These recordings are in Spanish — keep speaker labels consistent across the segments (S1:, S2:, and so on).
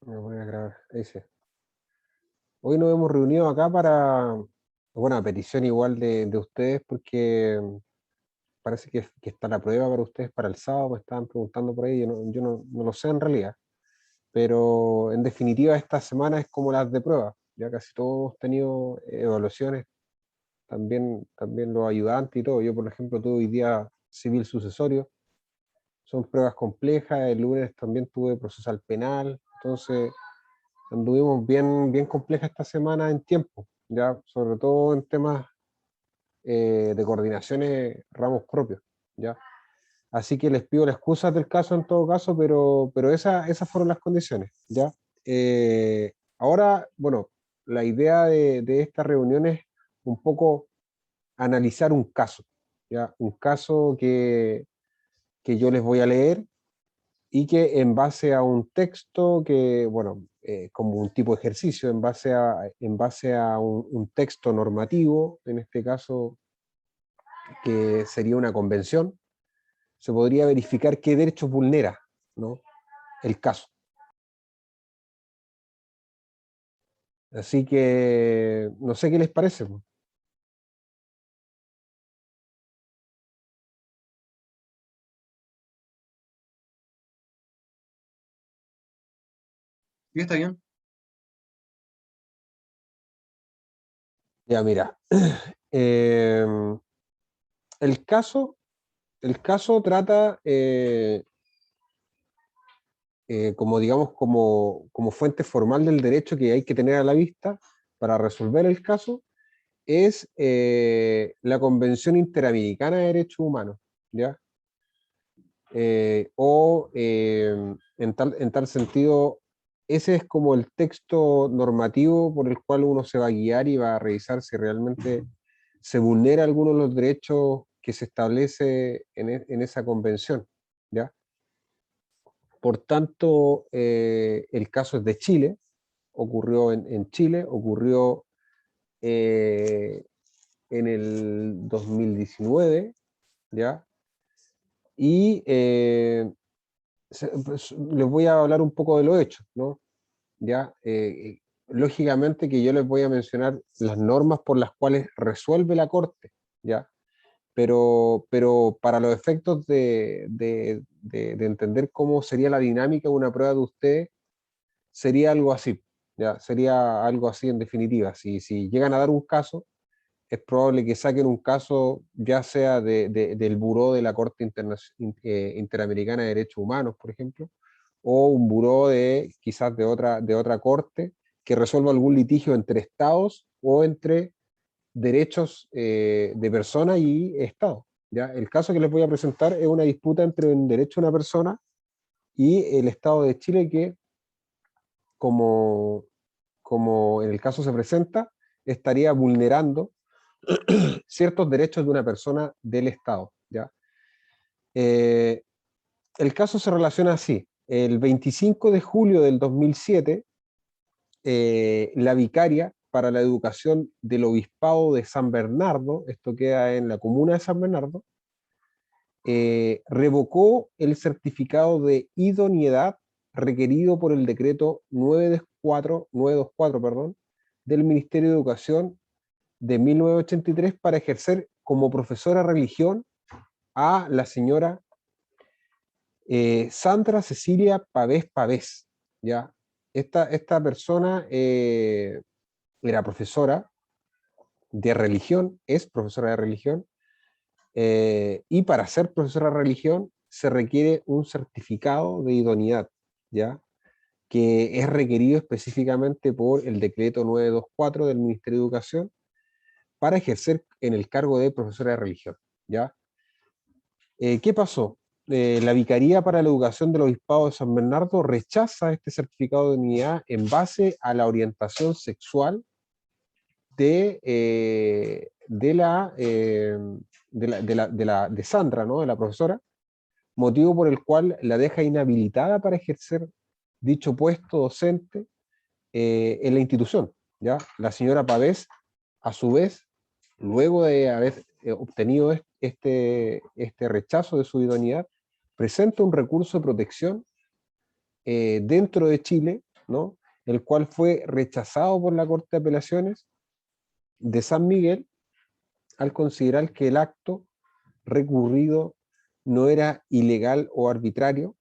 S1: Me voy a grabar. Ahí sí. Hoy nos hemos reunido acá para, bueno, a petición igual de ustedes, porque parece que está la prueba para ustedes para el sábado, me estaban preguntando por ahí, yo no lo sé en realidad, pero en definitiva esta semana es como las de prueba, ya casi todos hemos tenido evaluaciones, también los ayudantes y todo. Yo, por ejemplo, tuve hoy día civil sucesorio, son pruebas complejas. El lunes también tuve procesal penal, entonces anduvimos bien compleja esta semana en tiempo, ya, sobre todo en temas de coordinaciones ramos propios, ya. Así que les pido la excusa del caso en todo caso, pero esas fueron las condiciones, ya. Ahora, bueno, la idea de esta reunión es un poco analizar un caso, ya, un caso que yo les voy a leer y que en base a un texto que, bueno, como un tipo de ejercicio, en base a un texto normativo, en este caso que sería una convención, se podría verificar qué derechos vulnera, ¿no?, el caso. Así que no sé qué les parece, pues.
S2: Sí, está bien.
S1: Ya, mira, eh, el caso, el caso trata, como digamos, como fuente formal del derecho que hay que tener a la vista para resolver el caso, es la Convención Interamericana de Derechos Humanos, ¿ya? En tal sentido, ese es como el texto normativo por el cual uno se va a guiar y va a revisar si realmente se vulnera alguno de los derechos que se establece en esa convención, ¿ya? Por tanto, el caso es de Chile, ocurrió en Chile, ocurrió eh, en el 2019, ¿ya? Y pues, les voy a hablar un poco de los hechos, ¿no? ¿Ya? Lógicamente que yo les voy a mencionar las normas por las cuales resuelve la Corte, ¿ya? Pero para los efectos de entender cómo sería la dinámica de una prueba de ustedes, sería algo así, ¿ya? Sería algo así en definitiva. Si llegan a dar un caso, es probable que saquen un caso ya sea del buró de la Corte Interamericana de Derechos Humanos, por ejemplo, o un buró quizás de otra corte que resuelva algún litigio entre estados o entre derechos de persona y estado. ¿Ya? El caso que les voy a presentar es una disputa entre un derecho de una persona y el Estado de Chile que, como, como en el caso se presenta, estaría vulnerando ciertos derechos de una persona del Estado, ¿ya? Eh, el caso se relaciona así. El 25 de julio del 2007, la vicaria para la educación del Obispado de San Bernardo, esto queda en la comuna de San Bernardo, revocó el certificado de idoneidad requerido por el decreto 924, perdón, del Ministerio de Educación de 1983 para ejercer como profesora de religión a la señora Sandra Cecilia Pavés Pavés, ¿ya? Esta persona era profesora de religión, es profesora de religión, y para ser profesora de religión se requiere un certificado de idoneidad, ¿ya? Que es requerido específicamente por el decreto 924 del Ministerio de Educación para ejercer en el cargo de profesora de religión, ¿ya? ¿Qué pasó? La Vicaría para la Educación del Obispado de San Bernardo rechaza este certificado de unidad en base a la orientación sexual de Sandra, ¿no? De la profesora, motivo por el cual la deja inhabilitada para ejercer dicho puesto docente en la institución, ¿ya? La señora Pavés, a su vez, luego de haber obtenido este rechazo de su idoneidad, presenta un recurso de protección dentro de Chile, ¿no? El cual fue rechazado por la Corte de Apelaciones de San Miguel al considerar que el acto recurrido no era ilegal o arbitrario,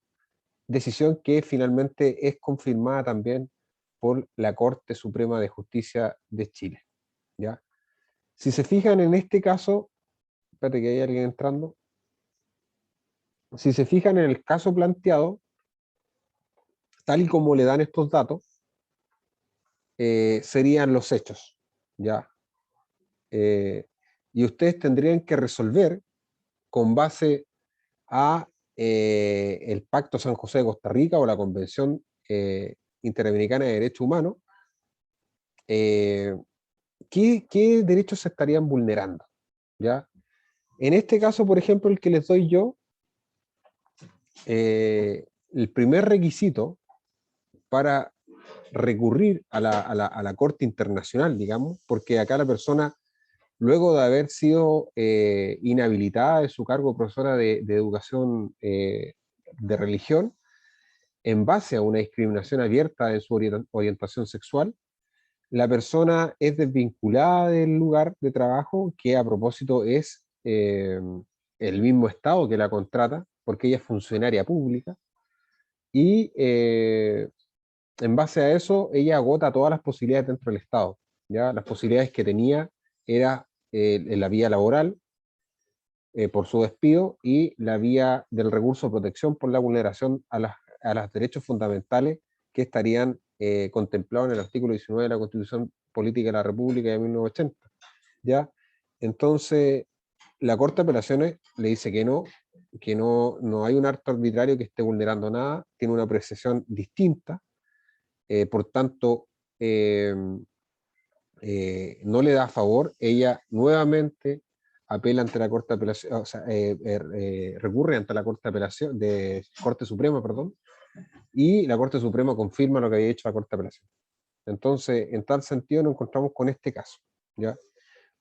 S1: decisión que finalmente es confirmada también por la Corte Suprema de Justicia de Chile. ¿Ya? Si se fijan en este caso, espérate que hay alguien entrando, si se fijan en el caso planteado, tal y como le dan estos datos, serían los hechos, ¿ya? Y ustedes tendrían que resolver con base a el Pacto San José de Costa Rica o la Convención Interamericana de Derechos Humanos, ¿qué derechos se estarían vulnerando? ¿Ya? En este caso, por ejemplo, el que les doy yo, el primer requisito para recurrir a la Corte Internacional, digamos, porque acá la persona, luego de haber sido inhabilitada de su cargo profesora de educación de religión, en base a una discriminación abierta de su orientación sexual, la persona es desvinculada del lugar de trabajo, que a propósito es el mismo Estado que la contrata, porque ella es funcionaria pública, y en base a eso ella agota todas las posibilidades dentro del Estado. ¿Ya? Las posibilidades que tenía era en la vía laboral, por su despido, y la vía del recurso de protección por la vulneración a los derechos fundamentales que estarían contemplados en el artículo 19 de la Constitución Política de la República de 1980. ¿Ya? Entonces, la Corte de Apelaciones le dice que no hay un acto arbitrario que esté vulnerando nada, tiene una apreciación distinta, por tanto, no le da a favor, ella nuevamente apela ante la Corte de Apelación, o sea, recurre ante la Corte de Apelación, de Corte Suprema, perdón, y la Corte Suprema confirma lo que había hecho la Corte de Apelación. Entonces, en tal sentido nos encontramos con este caso, ¿ya?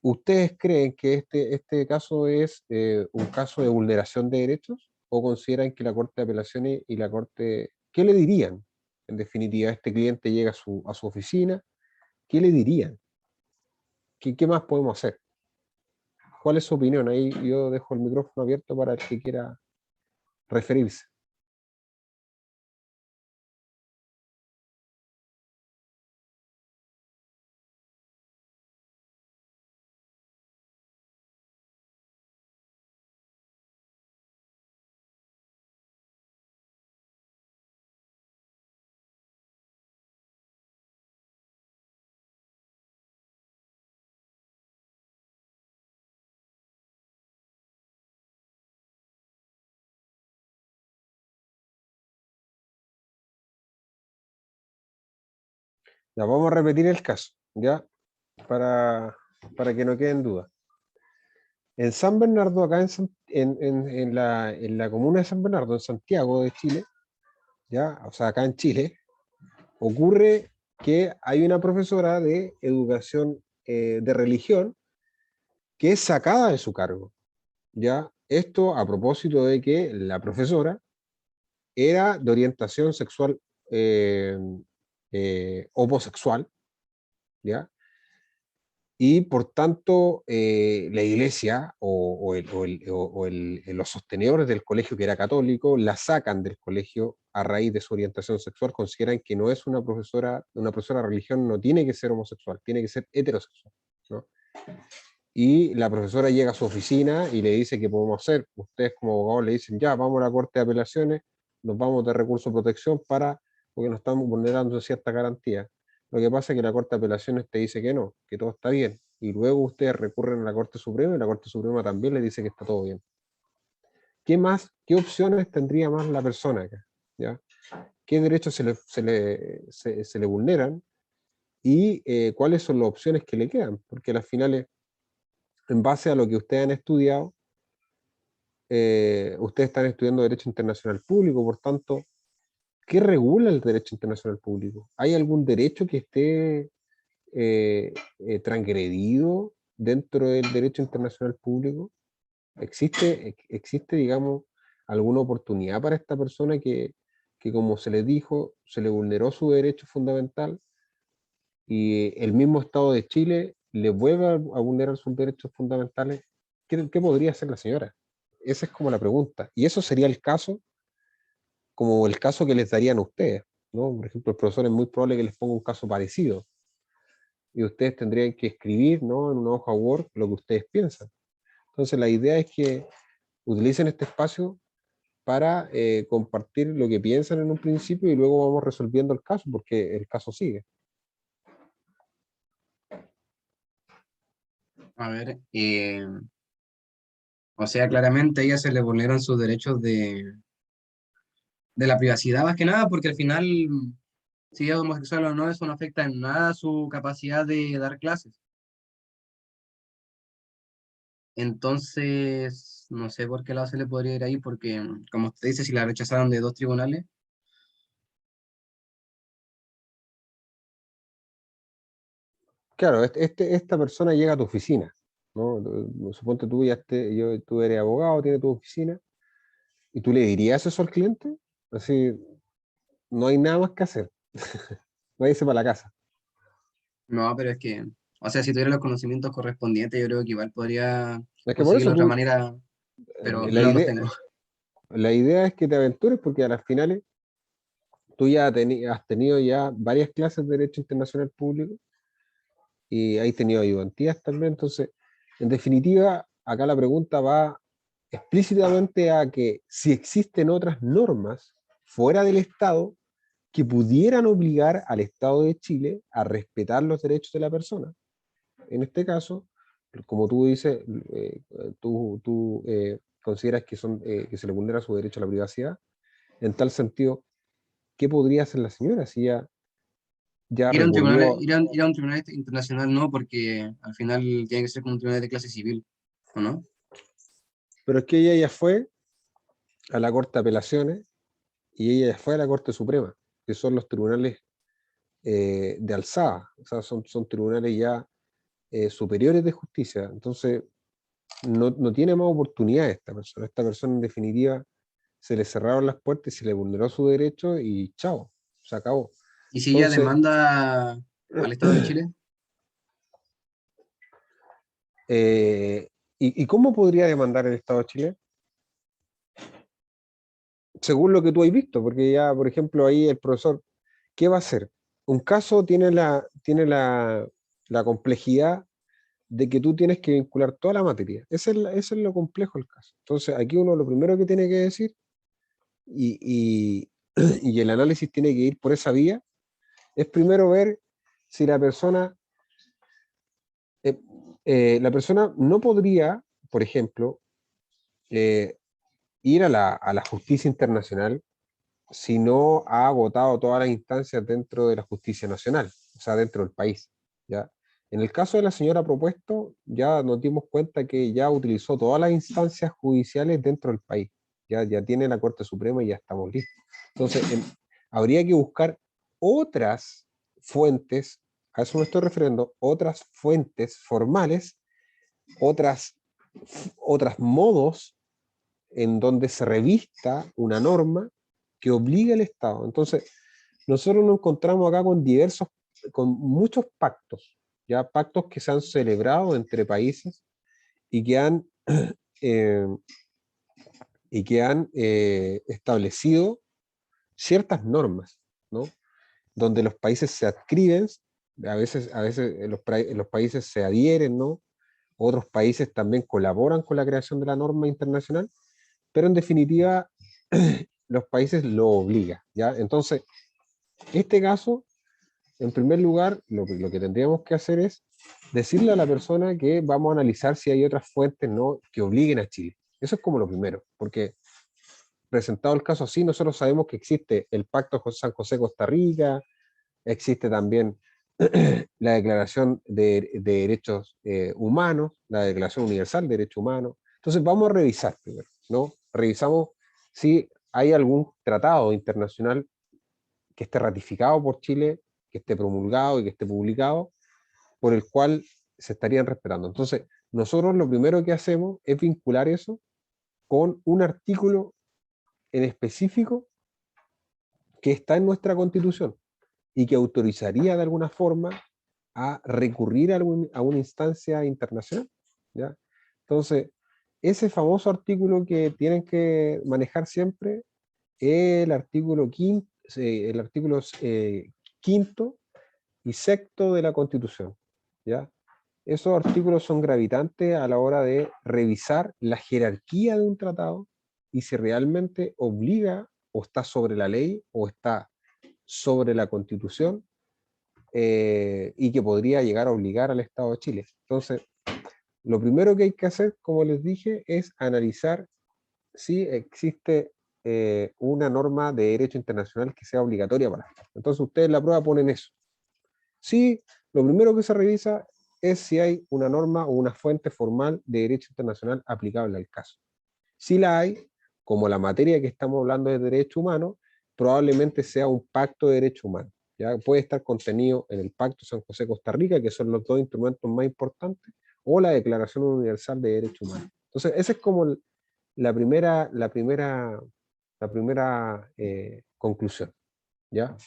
S1: ¿Ustedes creen que este caso es un caso de vulneración de derechos o consideran que la Corte de Apelaciones y la Corte, ¿qué le dirían? En definitiva, este cliente llega a su oficina, ¿qué le dirían? ¿Qué más podemos hacer? ¿Cuál es su opinión? Ahí yo dejo el micrófono abierto para el que quiera referirse. Ya, vamos a repetir el caso, ¿ya? Para, para que no queden dudas. En San Bernardo, acá en la comuna de San Bernardo, en Santiago de Chile, ¿ya? O sea, acá en Chile, ocurre que hay una profesora de educación de religión que es sacada de su cargo, ¿ya? Esto a propósito de que la profesora era de orientación sexual eh, homosexual, ¿ya? Y por tanto, la iglesia los sostenedores del colegio, que era católico, la sacan del colegio a raíz de su orientación sexual, consideran que no es una profesora de religión, no tiene que ser homosexual, tiene que ser heterosexual, ¿no? Y la profesora llega a su oficina y le dice qué podemos hacer. Ustedes como abogados le dicen, ya, vamos a la Corte de Apelaciones, nos vamos de recurso de protección porque nos estamos vulnerando cierta garantía. Lo que pasa es que la Corte de Apelaciones te dice que no, que todo está bien. Y luego ustedes recurren a la Corte Suprema y la Corte Suprema también le dice que está todo bien. ¿Qué más, qué opciones tendría más la persona acá? ¿Ya? ¿Qué derechos se le vulneran? Y cuáles son las opciones que le quedan, porque al final, en base a lo que ustedes han estudiado, ustedes están estudiando Derecho Internacional Público, por tanto, ¿qué regula el Derecho Internacional Público? ¿Hay algún derecho que esté transgredido dentro del Derecho Internacional Público? ¿Existe, digamos, alguna oportunidad para esta persona que, como se le dijo, se le vulneró su derecho fundamental y el mismo Estado de Chile le vuelve a vulnerar sus derechos fundamentales, ¿qué podría hacer la señora? Esa es como la pregunta. Y eso sería el caso, como el caso que les darían a ustedes, ¿no? Por ejemplo, el profesor es muy probable que les ponga un caso parecido y ustedes tendrían que escribir, ¿no?, en una hoja Word lo que ustedes piensan. Entonces, la idea es que utilicen este espacio para compartir lo que piensan en un principio y luego vamos resolviendo el caso, porque el caso sigue.
S2: A ver, o sea, claramente a ella se le vulneran sus derechos de la privacidad más que nada, porque al final, si es homosexual o no, eso no afecta en nada su capacidad de dar clases. Entonces, no sé por qué lado se le podría ir ahí, porque, como usted dice, si la rechazaron de dos tribunales,
S1: Claro, esta persona llega a tu oficina, ¿no? Suponte tú tú eres abogado, tienes tu oficina, y tú le dirías eso al cliente, así, no hay nada más que hacer, váyase para la casa.
S2: no, pero es que, o sea, si tuviera los conocimientos correspondientes, yo creo que igual podría
S1: Es que por
S2: conseguirlo
S1: eso
S2: de otra manera, pero
S1: la
S2: no los
S1: idea,
S2: tengo.
S1: la idea es que te aventures porque a las finales tú ya has tenido ya varias clases de Derecho Internacional Público y has tenido ayudantías también. Entonces, en definitiva, acá la pregunta va explícitamente a que si existen otras normas fuera del Estado que pudieran obligar al Estado de Chile a respetar los derechos de la persona. En este caso, como tú dices, tú consideras que se le vulnera su derecho a la privacidad. En tal sentido, ¿qué podría hacer la señora si ya
S2: Ir a un tribunal,
S1: recurrió?
S2: ir a un tribunal internacional no, porque al final tiene que ser como un tribunal de clase civil, ¿o no?
S1: Pero es que ella ya fue a la Corte de Apelaciones y ella ya fue a la Corte Suprema, que son los tribunales de alzada, o sea, son tribunales ya superiores de justicia. Entonces, no tiene más oportunidad esta persona. Esta persona, en definitiva, se le cerraron las puertas y se le vulneró su derecho y chao, se acabó.
S2: Y si ella
S1: Entonces,
S2: demanda al Estado de Chile,
S1: eh, ¿y cómo podría demandar el Estado de Chile? Según lo que tú has visto, porque ya, por ejemplo, ahí el profesor, ¿qué va a hacer? Un caso tiene la complejidad de que tú tienes que vincular toda la materia. Ese es lo complejo del caso. Entonces, aquí uno lo primero que tiene que decir, y, y el análisis tiene que ir por esa vía, es primero ver si la persona no podría, por ejemplo, eh, ir a la justicia internacional si no ha agotado todas las instancias dentro de la justicia nacional, o sea, dentro del país, ¿ya? En el caso de la señora propuesto, ya nos dimos cuenta que ya utilizó todas las instancias judiciales dentro del país, ya tiene la Corte Suprema y ya estamos listos. Entonces, habría que buscar otras fuentes, a eso me estoy refiriendo, otras fuentes formales, otras, otras modos en donde se revista una norma que obligue al Estado. Entonces, nosotros nos encontramos acá con muchos pactos, ya pactos que se han celebrado entre países y que han, eh, establecido ciertas normas, ¿no? Donde los países se adscriben, a veces los países se adhieren, ¿no? Otros países también colaboran con la creación de la norma internacional, pero en definitiva los países lo obligan, ¿ya? Entonces, este caso, en primer lugar, lo que tendríamos que hacer es decirle a la persona que vamos a analizar si hay otras fuentes, ¿no?, que obliguen a Chile. Eso es como lo primero, porque presentado el caso así, nosotros sabemos que existe el Pacto San José-Costa Rica, existe también la Declaración de Derechos Humanos, la Declaración Universal de Derechos Humanos. Entonces vamos a revisar primero, ¿no? Revisamos si hay algún tratado internacional que esté ratificado por Chile, que esté promulgado y que esté publicado, por el cual se estarían respetando. Entonces, nosotros lo primero que hacemos es vincular eso con un artículo en específico que está en nuestra Constitución y que autorizaría de alguna forma a recurrir a una instancia internacional, ¿ya? Entonces, ese famoso artículo que tienen que manejar siempre es el artículo quinto y sexto de la Constitución, ¿ya? Esos artículos son gravitantes a la hora de revisar la jerarquía de un tratado y si realmente obliga o está sobre la ley o está sobre la Constitución, y que podría llegar a obligar al Estado de Chile. Entonces, lo primero que hay que hacer, como les dije, es analizar si existe una norma de derecho internacional que sea obligatoria para esto. Entonces, ustedes en la prueba ponen eso. Sí, lo primero que se revisa es si hay una norma o una fuente formal de derecho internacional aplicable al caso. Si la hay, como la materia que estamos hablando es de derecho humano, probablemente sea un pacto de derecho humano. ¿Ya? Puede estar contenido en el Pacto San José-Costa Rica, que son los dos instrumentos más importantes, o la Declaración Universal de Derechos Humanos. Entonces, esa es como la primera, conclusión. ¿Ya?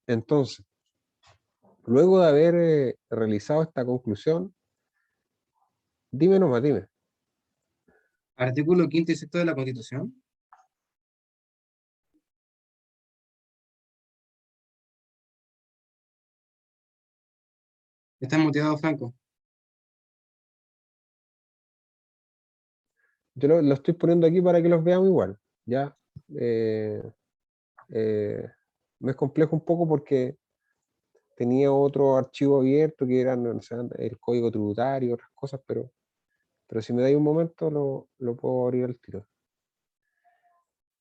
S1: Entonces, luego de haber realizado esta conclusión, dime nomás, dime.
S2: Artículo quinto y sexto de la Constitución. Está muteado, Franco.
S1: Yo lo estoy poniendo aquí para que los veamos igual, ¿ya? Eh, eh, me es complejo un poco porque tenía otro archivo abierto que era, no sé, el código tributario, otras cosas, pero si me dais un momento lo puedo abrir al tiro.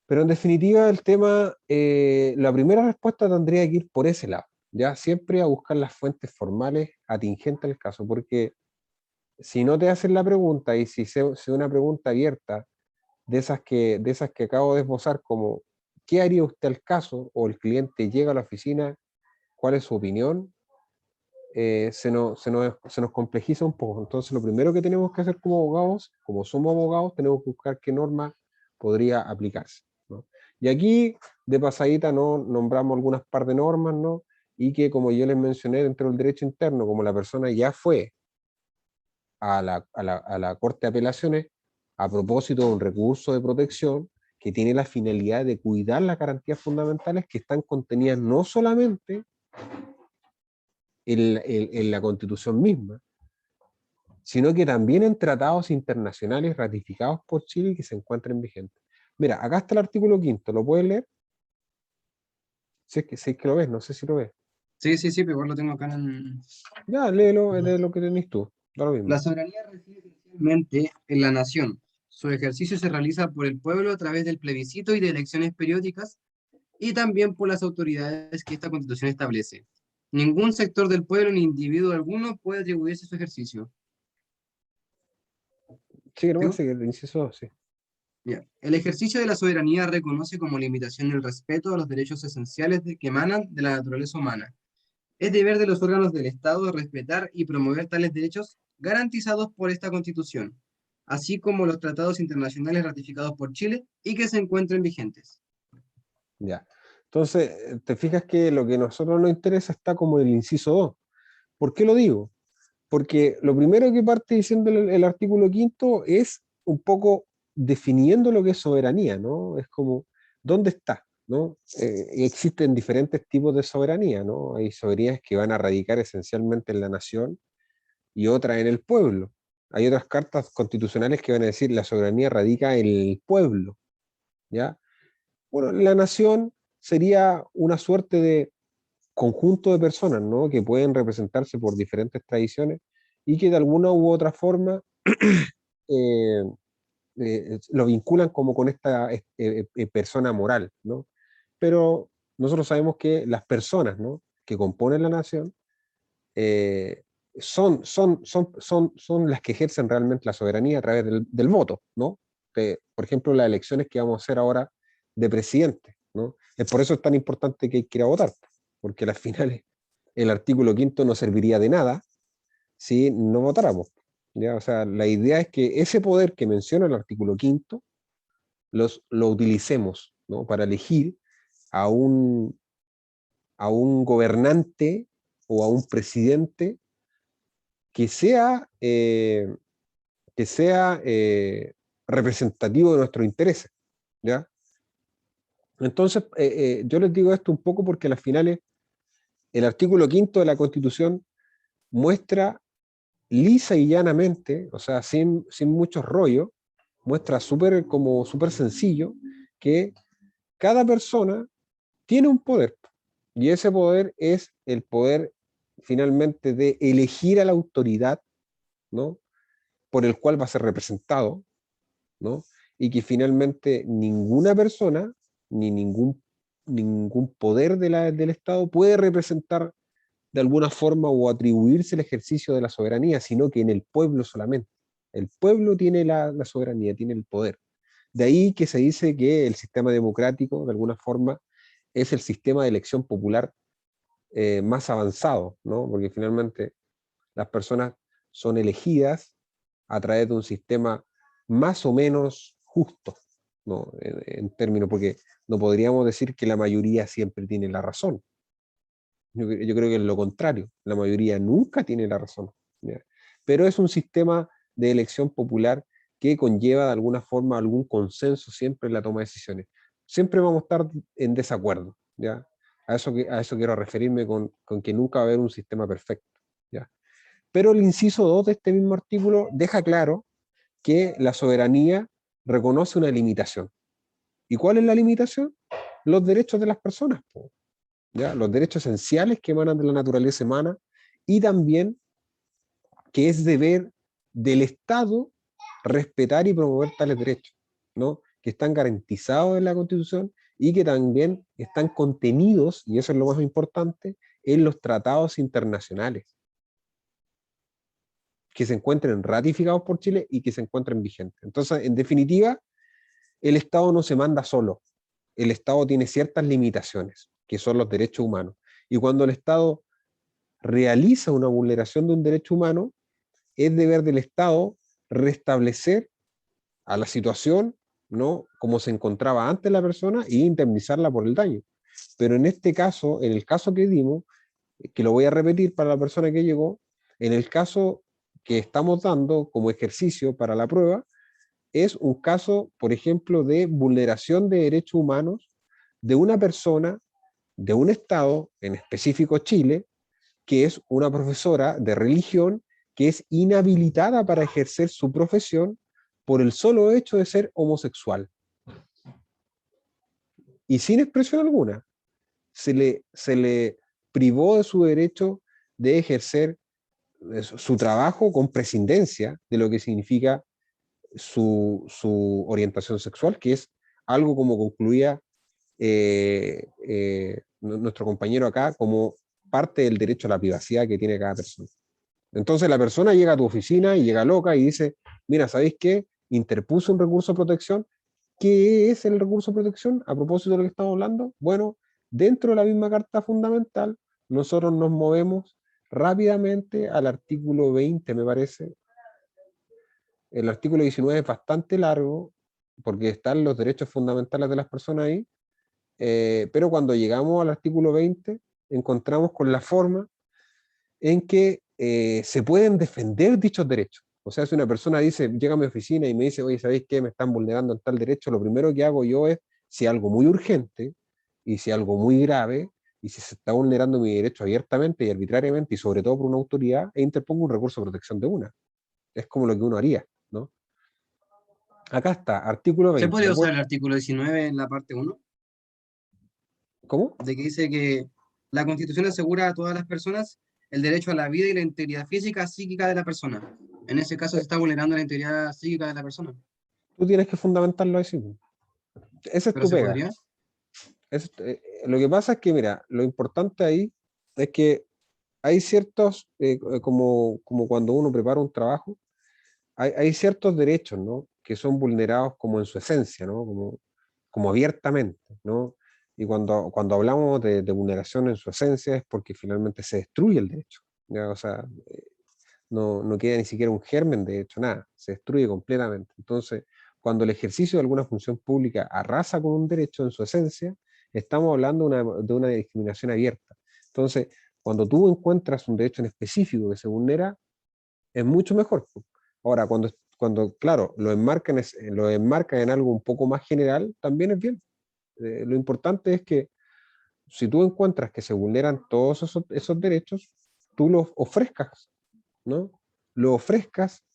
S1: Pero en definitiva el tema, la primera respuesta tendría que ir por ese lado, ¿ya? Siempre a buscar las fuentes formales atingentes al caso, porque si no te hacen la pregunta y si es una pregunta abierta, de esas que acabo de esbozar, como ¿qué haría usted al caso? O el cliente llega a la oficina, ¿cuál es su opinión? Se nos complejiza un poco. Entonces, lo primero que tenemos que hacer como abogados, como somos abogados, tenemos que buscar qué norma podría aplicarse, ¿no? Y aquí, de pasadita, ¿no? Nombramos algunas par de normas, ¿no? Y que, como yo les mencioné, dentro del derecho interno, como la persona ya fue a la Corte de Apelaciones a propósito de un recurso de protección que tiene la finalidad de cuidar las garantías fundamentales que están contenidas no solamente en la Constitución misma, sino que también en tratados internacionales ratificados por Chile y que se encuentren vigentes. Mira, acá está el artículo quinto, ¿lo puedes leer? Si es que lo ves, no sé si lo ves.
S2: Sí, sí, sí, pero igual lo tengo acá en...
S1: Ya, léelo, es de lo que tenés tú, da lo
S2: La
S1: mismo.
S2: soberanía reside esencialmente en la nación. Su ejercicio se realiza por el pueblo a través del plebiscito y de elecciones periódicas y también por las autoridades que esta constitución establece. Ningún sector del pueblo ni individuo alguno puede atribuirse su ejercicio.
S1: Sí, no,
S2: ¿Sigo?
S1: sí, el inciso 2, sí.
S2: Ya. El ejercicio de la soberanía reconoce como limitación el respeto a los derechos esenciales que emanan de la naturaleza humana. Es deber de los órganos del Estado respetar y promover tales derechos garantizados por esta Constitución, así como los tratados internacionales ratificados por Chile y que se encuentren vigentes.
S1: Ya. Entonces, te fijas que lo que a nosotros nos interesa está como en el inciso 2. ¿Por qué lo digo? Porque lo primero que parte diciendo el artículo quinto es un poco definiendo lo que es soberanía, ¿no? Es como, ¿dónde está? ¿No? Existen diferentes tipos de soberanía, ¿no? Hay soberanías que van a radicar esencialmente en la nación y otras en el pueblo. Hay otras cartas constitucionales que van a decir la soberanía radica en el pueblo, ¿ya? Bueno, la nación sería una suerte de conjunto de personas, ¿no? Que pueden representarse por diferentes tradiciones y que de alguna u otra forma eh, lo vinculan como con esta persona moral, ¿no? Pero nosotros sabemos que las personas, ¿no? Que componen la nación eh, son las que ejercen realmente la soberanía a través del voto, ¿no? Por ejemplo, las elecciones que vamos a hacer ahora de presidente, ¿no? Por eso es tan importante que hay que ir a votar, porque al final el artículo quinto no serviría de nada si no votáramos, ¿ya? O sea, la idea es que ese poder que menciona el artículo quinto lo utilicemos ¿no? Para elegir a a un gobernante o a un presidente que sea representativo de nuestros intereses, ¿ya? Entonces, yo les digo esto un poco porque a las finales el artículo 5 de la Constitución muestra lisa y llanamente, o sea, sin muchos rollos, muestra como súper sencillo que cada persona tiene un poder, y ese poder es el poder finalmente de elegir a la autoridad, ¿no? Por el cual va a ser representado, ¿no? Y que finalmente ninguna persona ni ningún poder del Estado puede representar de alguna forma o atribuirse el ejercicio de la soberanía, sino que en el pueblo solamente. El pueblo tiene la soberanía, tiene el poder. De ahí que se dice que el sistema democrático, de alguna forma, es el sistema de elección popular más avanzado, ¿no? Porque finalmente las personas son elegidas a través de un sistema más o menos justo, ¿no? En términos, porque no podríamos decir que la mayoría siempre tiene la razón. Yo creo que es lo contrario, la mayoría nunca tiene la razón, ¿ya? Pero es un sistema de elección popular que conlleva de alguna forma algún consenso siempre en la toma de decisiones. Siempre vamos a estar en desacuerdo, ¿ya? A eso quiero referirme con que nunca va a haber un sistema perfecto, ¿ya? Pero el inciso 2 de este mismo artículo deja claro que la soberanía reconoce una limitación. ¿Y cuál es la limitación? Los derechos de las personas, ¿ya? Los derechos esenciales que emanan de la naturaleza humana, y también que es deber del Estado respetar y promover tales derechos, ¿no? Que están garantizados en la Constitución y que también están contenidos, y eso es lo más importante, en los tratados internacionales que se encuentren ratificados por Chile y que se encuentren vigentes. Entonces, en definitiva, el Estado no se manda solo. El Estado tiene ciertas limitaciones, que son los derechos humanos. Y cuando el Estado realiza una vulneración de un derecho humano, es deber del Estado restablecer a la situación, ¿no? Como se encontraba antes la persona, y indemnizarla por el daño. Pero en este caso, en el caso que dimos, que lo voy a repetir para la persona que llegó, en el caso que estamos dando como ejercicio para la prueba, es un caso, por ejemplo, de vulneración de derechos humanos de una persona, de un Estado, en específico Chile, que es una profesora de religión que es inhabilitada para ejercer su profesión por el solo hecho de ser homosexual. Y sin expresión alguna, se le privó de su derecho de ejercer su trabajo con prescindencia de lo que significa su orientación sexual, que es algo como concluía nuestro compañero acá, como parte del derecho a la privacidad que tiene cada persona. Entonces la persona llega a tu oficina y llega loca y dice, mira, ¿sabéis qué? Interpuso un recurso de protección. ¿Qué es el recurso de protección? A propósito de lo que estamos hablando, bueno, dentro de la misma Carta Fundamental, nosotros nos movemos rápidamente al artículo 20, me parece. El artículo 19 es bastante largo, porque están los derechos fundamentales de las personas ahí, pero cuando llegamos al artículo 20, encontramos con la forma en que se pueden defender dichos derechos. O sea, si una persona dice, llega a mi oficina y me dice, oye, ¿sabéis qué? Me están vulnerando en tal derecho, lo primero que hago yo es, si algo muy urgente, y si algo muy grave, y si se está vulnerando mi derecho abiertamente y arbitrariamente, y sobre todo por una autoridad, e interpongo un recurso de protección de una. Es como lo que uno haría, ¿no? Acá está, artículo
S2: ¿Se
S1: 20.
S2: podría usar el artículo 19 en la parte uno,
S1: ¿Cómo?
S2: de que dice que la Constitución asegura a todas las personas el derecho a la vida y la integridad física, psíquica de la persona? En ese caso se está vulnerando la integridad psíquica de la persona.
S1: Tú tienes que fundamentarlo así. Esa es
S2: ¿Pero
S1: tu
S2: se
S1: pega.
S2: podría?
S1: Lo que pasa es que, mira, lo importante ahí es que hay ciertos, como cuando uno prepara un trabajo, hay ciertos derechos, ¿no? Que son vulnerados como en su esencia, ¿no? Como abiertamente, ¿no? Y cuando hablamos de vulneración en su esencia es porque finalmente se destruye el derecho, ¿ya? O sea, no queda ni siquiera un germen de hecho, nada, se destruye completamente. Entonces, cuando el ejercicio de alguna función pública arrasa con un derecho en su esencia, estamos hablando de una discriminación abierta. Entonces, cuando tú encuentras un derecho en específico que se vulnera, es mucho mejor. Ahora, claro, lo enmarcan en algo un poco más general, también es bien. Lo importante es que si tú encuentras que se vulneran todos esos derechos, tú los ofrezcas, ¿no? Lo ofrezcas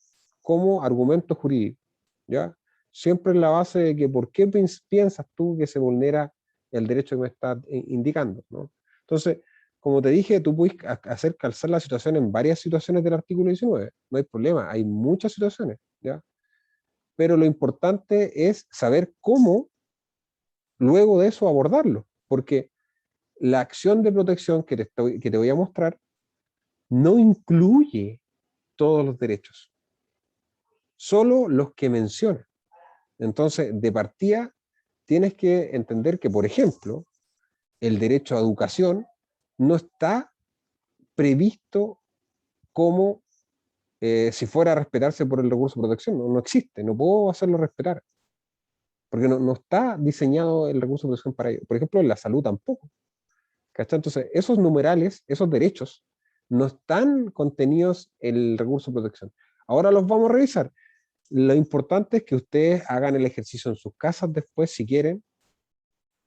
S1: como argumento jurídico, ¿ya? Siempre en la base de que por qué piensas tú que se vulnera el derecho que me estás indicando, ¿no? Entonces, como te dije, tú puedes hacer calzar la situación en varias situaciones del artículo 19, no hay problema, hay muchas situaciones, ¿ya? Pero lo importante es saber cómo luego de eso abordarlo, porque la acción de protección que te voy a mostrar no incluye todos los derechos, solo los que menciona. Entonces, de partida, tienes que entender que, por ejemplo, el derecho a educación no está previsto como si fuera a respetarse por el recurso de protección. No, no existe, no puedo hacerlo respetar, porque no está diseñado el recurso de protección para ello. Por ejemplo, en la salud tampoco. ¿Cachai? Entonces, esos numerales, esos derechos, no están contenidos en el recurso de protección. Ahora los vamos a revisar. Lo importante es que ustedes hagan el ejercicio en sus casas después, si quieren,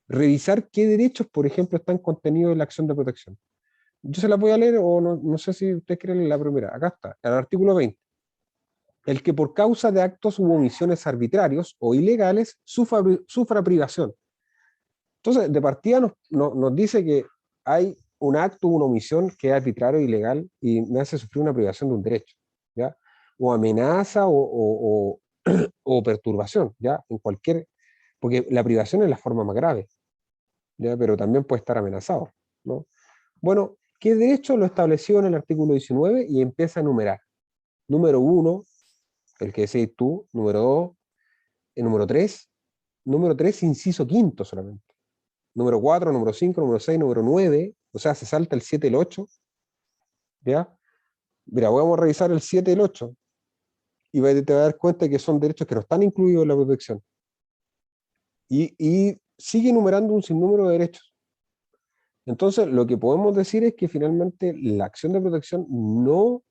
S1: revisar qué derechos, por ejemplo, están contenidos en la acción de protección. Yo se la voy a leer o no sé si ustedes quieren leer la primera. Acá está, el artículo 20. El que por causa de actos u omisiones arbitrarios o ilegales sufra privación. Entonces, de partida nos dice que hay un acto, una omisión que es arbitrario, ilegal y me hace sufrir una privación de un derecho, ¿ya? O amenaza o perturbación, ¿ya? Porque la privación es la forma más grave, ¿ya? Pero también puede estar amenazado, ¿no? Bueno, ¿qué derecho lo estableció en el artículo 19? Y empieza a enumerar. Número 1, el que decís tú. Número 2, el número 3, inciso quinto solamente. Número 4, número 5, número 6, número 9, o sea, se salta el 7 y el 8, ¿ya? Mira, vamos a revisar el 7 y el 8, y te vas a dar cuenta que son derechos que no están incluidos en la protección. Y sigue enumerando un sinnúmero de derechos. Entonces, lo que podemos decir es que finalmente la acción de protección no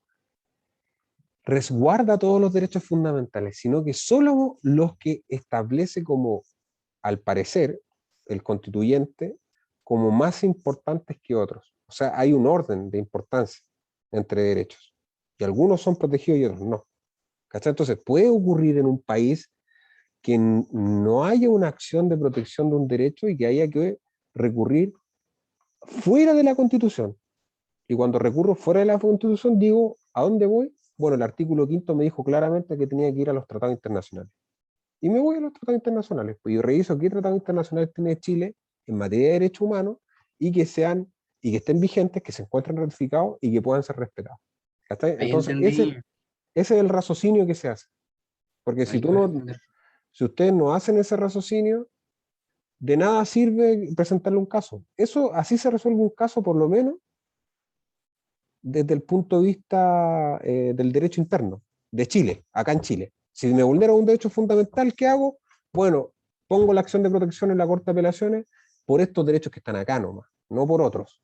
S1: resguarda todos los derechos fundamentales, sino que solo los que establece como, al parecer, el constituyente, como más importantes que otros. O sea, hay un orden de importancia entre derechos. Y algunos son protegidos y otros no. ¿Cachai? Entonces, puede ocurrir en un país que no haya una acción de protección de un derecho y que haya que recurrir fuera de la Constitución. Y cuando recurro fuera de la Constitución, digo, ¿a dónde voy? Bueno, el artículo quinto me dijo claramente que tenía que ir a los tratados internacionales. Y me voy a los tratados internacionales. Pues yo reviso qué tratados internacionales tiene Chile en materia de derechos humanos y que estén vigentes, que se encuentren ratificados y que puedan ser respetados. ¿Cachai?
S2: Ahí
S1: Entonces,
S2: entendí,
S1: ese es el raciocinio que se hace. Porque
S2: ahí logré entender.
S1: si ustedes no hacen ese raciocinio, de nada sirve presentarle un caso. Eso, así se resuelve un caso, por lo menos, desde el punto de vista del derecho interno, de Chile, acá en Chile. Si me vulnera un derecho fundamental, ¿qué hago? Bueno, pongo la acción de protección en la Corte de Apelaciones por estos derechos que están acá nomás, no por otros,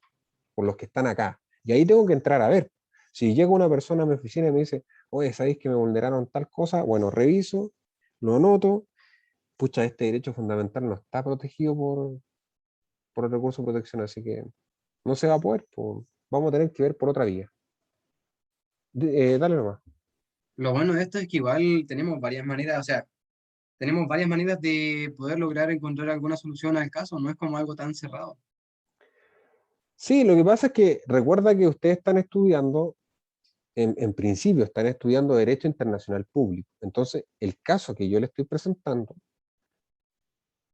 S1: por los que están acá. Y ahí tengo que entrar a ver. Si llega una persona a mi oficina y me dice, oye, ¿sabéis que me vulneraron tal cosa? Bueno, reviso, lo anoto, pucha, este derecho fundamental no está protegido por el recurso de protección, así que no se va a poder, pues, vamos a tener que ver por otra vía. Dale nomás.
S2: Lo bueno de esto es que igual tenemos varias maneras, o sea, tenemos varias maneras de poder lograr encontrar alguna solución al caso, no es como algo tan cerrado.
S1: Sí, lo que pasa es que recuerda que ustedes están estudiando, en principio, están estudiando Derecho Internacional Público. Entonces, el caso que yo le estoy presentando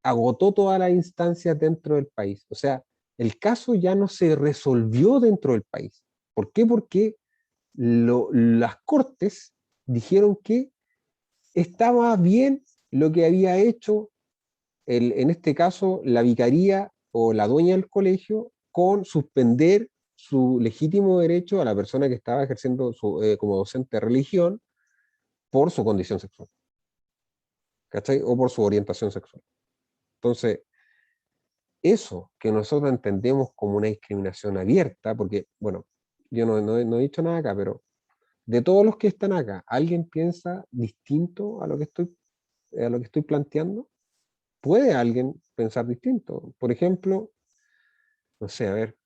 S1: agotó todas las instancias dentro del país. O sea, el caso ya no se resolvió dentro del país. ¿Por qué? Porque las cortes dijeron que estaba bien lo que había hecho, en este caso, la vicaría o la dueña del colegio, con suspender su legítimo derecho a la persona que estaba ejerciendo como docente de religión por su condición sexual. ¿cachai? O por su orientación sexual. Entonces, eso que nosotros entendemos como una discriminación abierta, porque, bueno, yo no he dicho nada acá, pero de todos los que están acá, ¿alguien piensa distinto a lo que estoy planteando? ¿Puede alguien pensar distinto? Por ejemplo, no sé, a ver,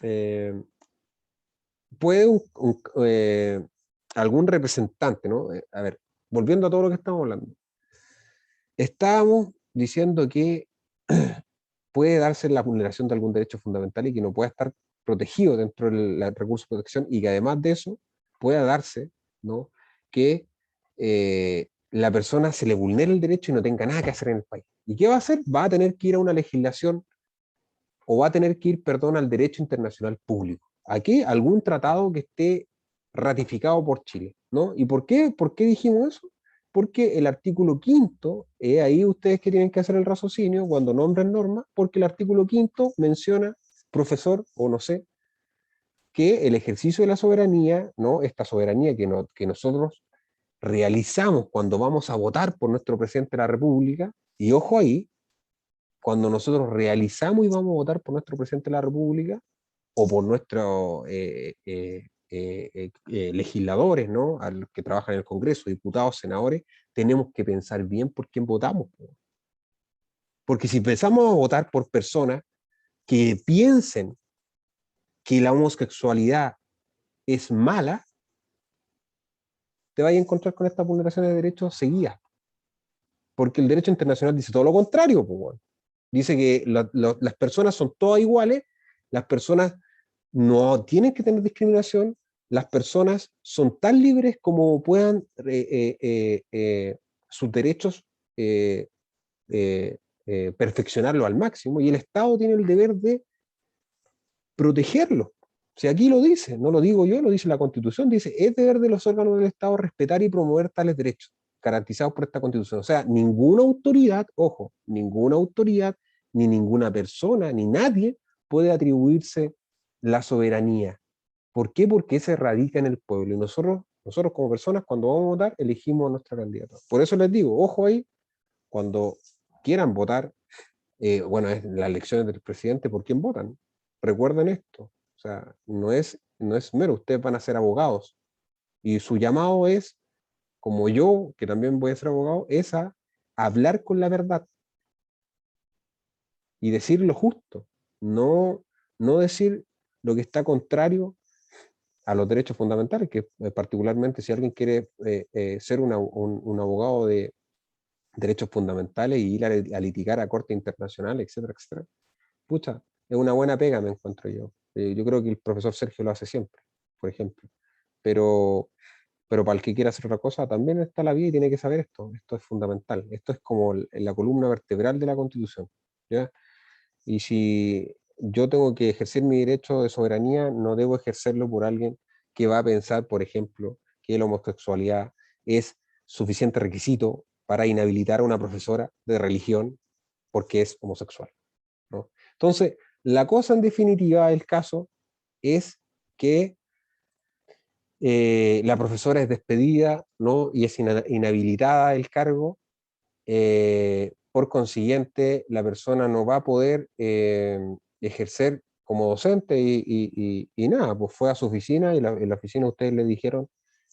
S1: eh, puede algún representante, ¿no? A ver, volviendo a todo lo que estamos hablando, estábamos diciendo que puede darse la vulneración de algún derecho fundamental y que no pueda estar protegido dentro del recurso de protección y que además de eso pueda darse, ¿no? Que la persona se le vulnere el derecho y no tenga nada que hacer en el país. ¿Y qué va a hacer? Va a tener que ir a una legislación o va a tener que ir, perdón, al derecho internacional público. Aquí algún tratado que esté ratificado por Chile, ¿no? ¿Y por qué? ¿Por qué dijimos eso? Porque el artículo quinto, ahí ustedes que tienen que hacer el raciocinio cuando nombren normas, porque el artículo quinto menciona, profesor, o no sé, que el ejercicio de la soberanía, ¿no? Esta soberanía que nosotros realizamos cuando vamos a votar por nuestro presidente de la República, y ojo ahí, cuando nosotros realizamos y vamos a votar por nuestro presidente de la República o por nuestros legisladores, ¿no? A los que trabajan en el Congreso, diputados, senadores, tenemos que pensar bien por quién votamos. Porque si pensamos a votar por personas que piensen que la homosexualidad es mala, te vas a encontrar con estas vulneraciones de derechos seguidas. Porque el derecho internacional dice todo lo contrario. Pues, bueno. Dice que las personas son todas iguales, las personas no tienen que tener discriminación, las personas son tan libres como puedan sus derechos eh, perfeccionarlo al máximo y el Estado tiene el deber de protegerlo. Si aquí lo dice, no lo digo yo, lo dice la Constitución, dice, es deber de los órganos del Estado respetar y promover tales derechos garantizados por esta Constitución. O sea, ninguna autoridad, ojo, ninguna autoridad, ni ninguna persona, ni nadie puede atribuirse la soberanía. ¿Por qué? Porque se radica en el pueblo. Y nosotros como personas, cuando vamos a votar, elegimos a nuestra candidata. Por eso les digo, ojo ahí, cuando quieran votar, bueno, es las elecciones del presidente, ¿por quién votan? Recuerden esto. O sea, no es mero, ustedes van a ser abogados. Y su llamado es, como yo, que también voy a ser abogado, es a hablar con la verdad y decir lo justo. No, no decir lo que está contrario a los derechos fundamentales, que particularmente si alguien quiere ser un abogado de derechos fundamentales y ir a litigar a corte internacional, etcétera, etcétera, pucha, es una buena pega, me encuentro yo. Yo creo que el profesor Sergio lo hace siempre, por ejemplo. Pero, pero para el que quiera hacer otra cosa, también está la vida y tiene que saber esto. Esto es fundamental. Esto es como la columna vertebral de la Constitución. ¿Ya? Y si yo tengo que ejercer mi derecho de soberanía, no debo ejercerlo por alguien que va a pensar, por ejemplo, que la homosexualidad es suficiente requisito para inhabilitar a una profesora de religión porque es homosexual, ¿no? Entonces, la cosa en definitiva del caso es que la profesora es despedida, ¿no? Y es inhabilitada del cargo. Por consiguiente, la persona no va a poder ejercer como docente y nada, pues fue a su oficina y en la oficina ustedes le dijeron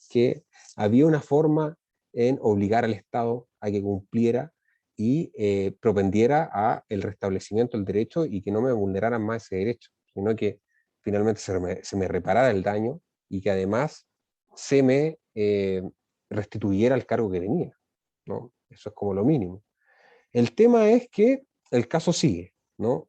S1: que había una forma en obligar al Estado a que cumpliera y propendiera a el restablecimiento del derecho y que no me vulneraran más ese derecho, sino que finalmente se me reparara el daño y que además se me restituyera el cargo que tenía, ¿no? Eso es como lo mínimo. El tema es que el caso sigue, ¿no?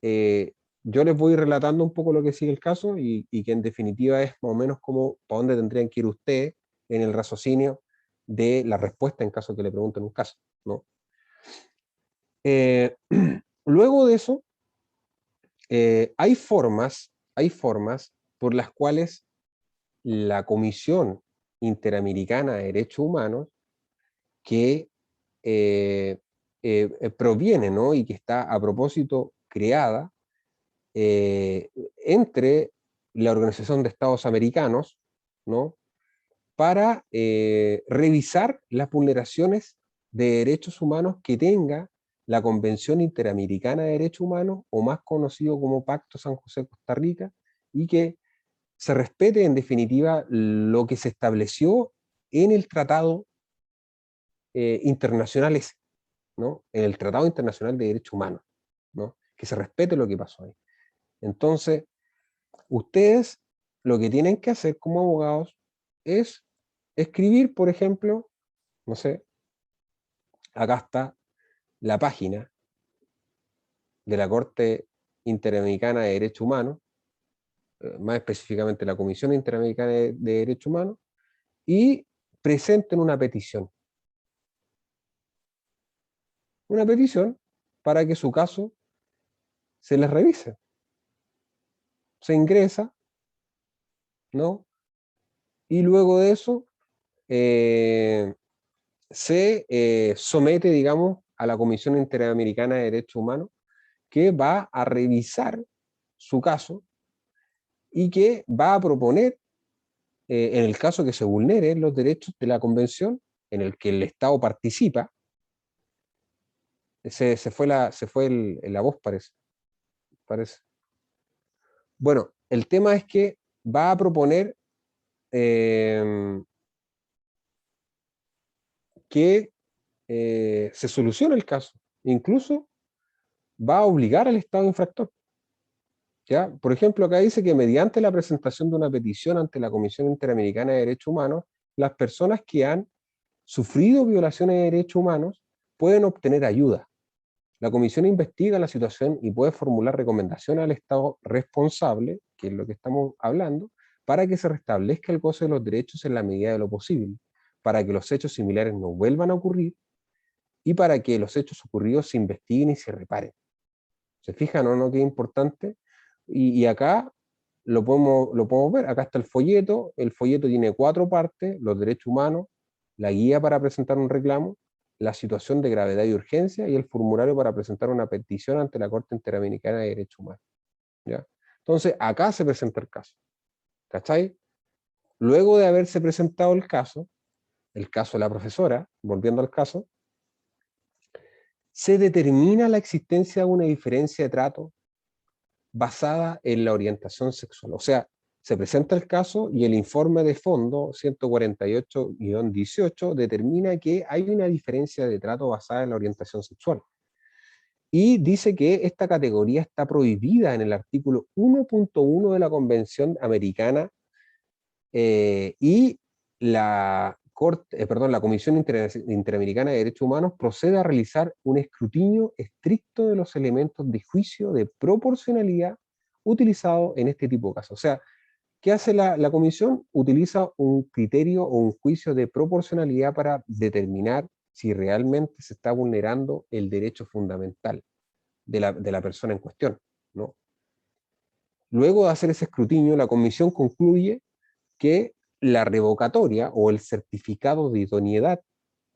S1: Eh, yo les voy relatando un poco lo que sigue el caso y que en definitiva es más o menos como para dónde tendrían que ir ustedes en el raciocinio de la respuesta en caso que le pregunten un caso, ¿no? Eh, luego de eso, hay formas por las cuales la Comisión Interamericana de Derechos Humanos que proviene, ¿no? Y que está a propósito creada entre la Organización de Estados Americanos, ¿no? Para revisar las vulneraciones de derechos humanos que tenga la Convención Interamericana de Derechos Humanos, o más conocido como Pacto San José-Costa Rica, y que se respete en definitiva lo que se estableció en el tratado internacional ese, ¿no? En el Tratado Internacional de Derechos Humanos, ¿no? Que se respete lo que pasó ahí. Entonces, ustedes lo que tienen que hacer como abogados es escribir, por ejemplo, no sé, acá está la página de la Corte Interamericana de Derechos Humanos, más específicamente la Comisión Interamericana de Derechos Humanos, y presenten una petición para que su caso se les revise. Se ingresa, ¿no? Y luego de eso se somete, digamos, a la Comisión Interamericana de Derechos Humanos, que va a revisar su caso y que va a proponer, en el caso que se vulneren los derechos de la convención en el que el Estado participa. Se fue la voz, parece. Bueno, el tema es que va a proponer que se solucione el caso. Incluso va a obligar al Estado infractor. ¿Ya? Por ejemplo, acá dice que mediante la presentación de una petición ante la Comisión Interamericana de Derechos Humanos, las personas que han sufrido violaciones de derechos humanos pueden obtener ayuda. La comisión investiga la situación y puede formular recomendaciones al Estado responsable, que es lo que estamos hablando, para que se restablezca el goce de los derechos en la medida de lo posible, para que los hechos similares no vuelvan a ocurrir y para que los hechos ocurridos se investiguen y se reparen. ¿Se fijan o no? Qué importante. Y acá lo podemos ver. Acá está el folleto tiene 4 partes: los derechos humanos, la guía para presentar un reclamo, la situación de gravedad y urgencia, y el formulario para presentar una petición ante la Corte Interamericana de Derechos Humanos. ¿Ya? Entonces, acá se presenta el caso. ¿Cachai? Luego de haberse presentado el caso de la profesora, volviendo al caso, se determina la existencia de una diferencia de trato basada en la orientación sexual. O sea, se presenta el caso y el informe de fondo 148-18 determina que hay una diferencia de trato basada en la orientación sexual. Y dice que esta categoría está prohibida en el artículo 1.1 de la Convención Americana, y la Comisión Interamericana de Derechos Humanos procede a realizar un escrutinio estricto de los elementos de juicio de proporcionalidad utilizados en este tipo de casos. O sea, ¿qué hace la comisión? Utiliza un criterio o un juicio de proporcionalidad para determinar si realmente se está vulnerando el derecho fundamental de la persona en cuestión, ¿no? Luego de hacer ese escrutinio, la comisión concluye que la revocatoria o el certificado de idoneidad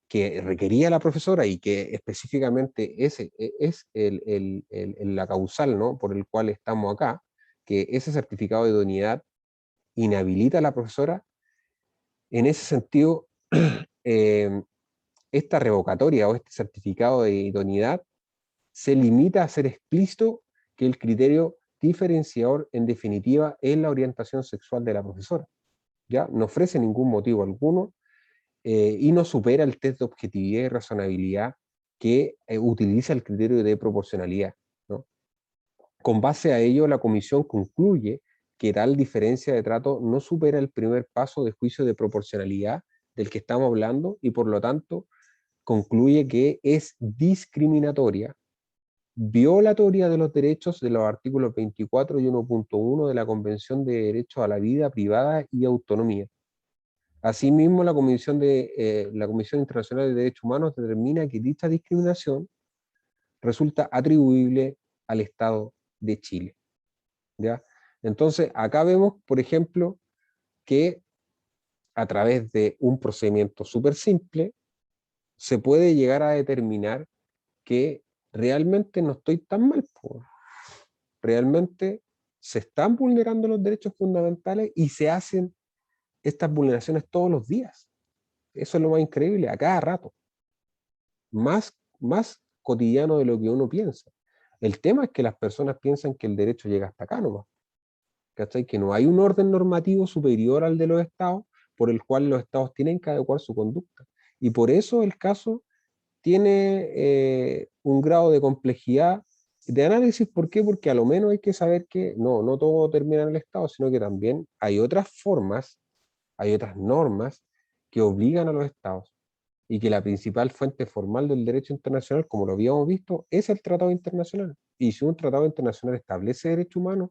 S1: que requería la profesora, y que específicamente ese es la causal, ¿no?, por el cual estamos acá, que ese certificado de idoneidad inhabilita a la profesora. En ese sentido, esta revocatoria o este certificado de idoneidad se limita a ser explícito que el criterio diferenciador en definitiva es la orientación sexual de la profesora. ¿Ya? No ofrece ningún motivo alguno, y no supera el test de objetividad y razonabilidad que utiliza el criterio de proporcionalidad, ¿no? Con base a ello, la comisión concluye que tal diferencia de trato no supera el primer paso de juicio de proporcionalidad del que estamos hablando, y por lo tanto concluye que es discriminatoria, violatoria de los derechos de los artículos 24 y 1.1 de la Convención de Derechos a la Vida Privada y Autonomía. Asimismo, la Comisión Internacional de Derechos Humanos determina que dicha discriminación resulta atribuible al Estado de Chile. ¿Ya? Entonces, acá vemos, por ejemplo, que a través de un procedimiento súper simple se puede llegar a determinar que realmente no estoy tan mal. Realmente se están vulnerando los derechos fundamentales y se hacen estas vulneraciones todos los días. Eso es lo más increíble, a cada rato. más cotidiano de lo que uno piensa. El tema es que las personas piensan que el derecho llega hasta acá nomás, ¿cachai? Que no hay un orden normativo superior al de los estados por el cual los estados tienen que adecuar su conducta. Y por eso el caso tiene un grado de complejidad de análisis. ¿Por qué? Porque a lo menos hay que saber que no todo termina en el Estado, sino que también hay otras formas, hay otras normas que obligan a los Estados, y que la principal fuente formal del derecho internacional, como lo habíamos visto, es el tratado internacional. Y si un tratado internacional establece derechos humanos,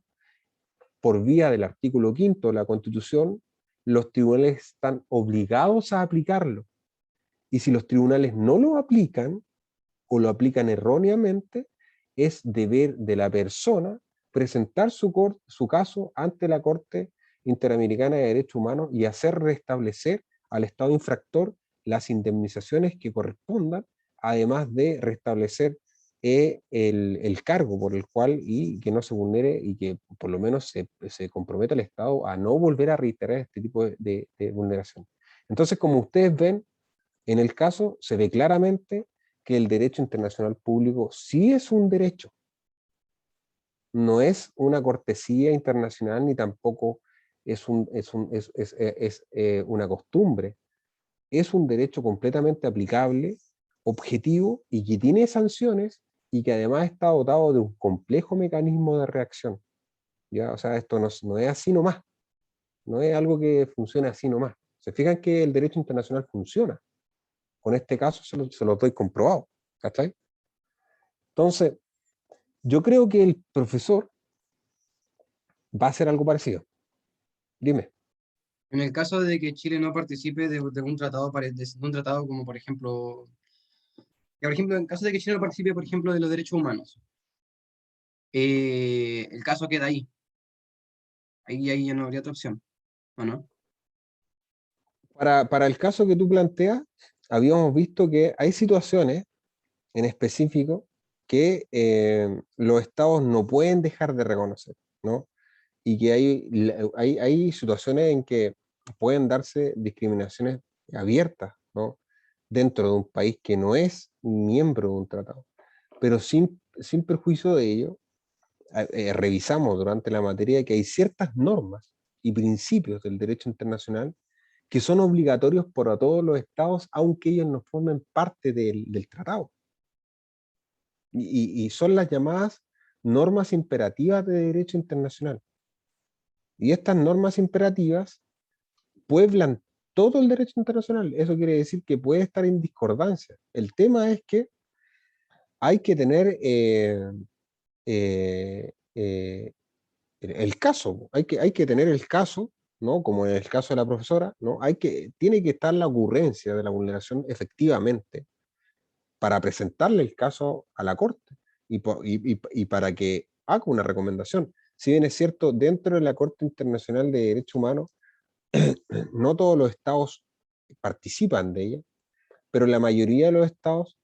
S1: por vía del artículo 5 de la Constitución, los tribunales están obligados a aplicarlo. Y si los tribunales no lo aplican, o lo aplican erróneamente, es deber de la persona presentar su caso ante la Corte Interamericana de Derechos Humanos y hacer restablecer al Estado infractor las indemnizaciones que correspondan, además de restablecer el cargo por el cual, y que no se vulnere, y que por lo menos se comprometa el Estado a no volver a reiterar este tipo de vulneración. Entonces, como ustedes ven, en el caso se ve claramente que el derecho internacional público sí es un derecho, no es una cortesía internacional, ni tampoco es una costumbre. Es un derecho completamente aplicable, objetivo, y que tiene sanciones, y que además está dotado de un complejo mecanismo de reacción. ¿Ya? O sea, esto no es así nomás, no es algo que funcione así nomás. Se fijan que el derecho internacional funciona. Con este caso se lo doy comprobado. ¿Cachai? Entonces, yo creo que el profesor va a hacer algo parecido. Dime.
S2: En el caso de que Chile no participe de un tratado, de un tratado como por ejemplo, en caso de que Chile no participe, por ejemplo, de los derechos humanos, el caso queda ahí. Ahí ya no habría otra opción, ¿o no?
S1: Para el caso que tú planteas, habíamos visto que hay situaciones en específico que los estados no pueden dejar de reconocer, ¿no? Y que hay situaciones en que pueden darse discriminaciones abiertas, ¿no? Dentro de un país que no es miembro de un tratado. Pero sin perjuicio de ello, revisamos durante la materia que hay ciertas normas y principios del derecho internacional que son obligatorios para todos los estados, aunque ellos no formen parte del tratado. Y son las llamadas normas imperativas de derecho internacional. Y estas normas imperativas pueblan todo el derecho internacional. Eso quiere decir que puede estar en discordancia. El tema es que hay que tener eh, eh, el caso, hay que tener el caso, ¿no? Como en el caso de la profesora, ¿no? Tiene que estar la ocurrencia de la vulneración efectivamente para presentarle el caso a la Corte, y para que haga una recomendación. Si bien es cierto, dentro de la Corte Internacional de Derechos Humanos, no todos los estados participan de ella, pero la mayoría de los estados,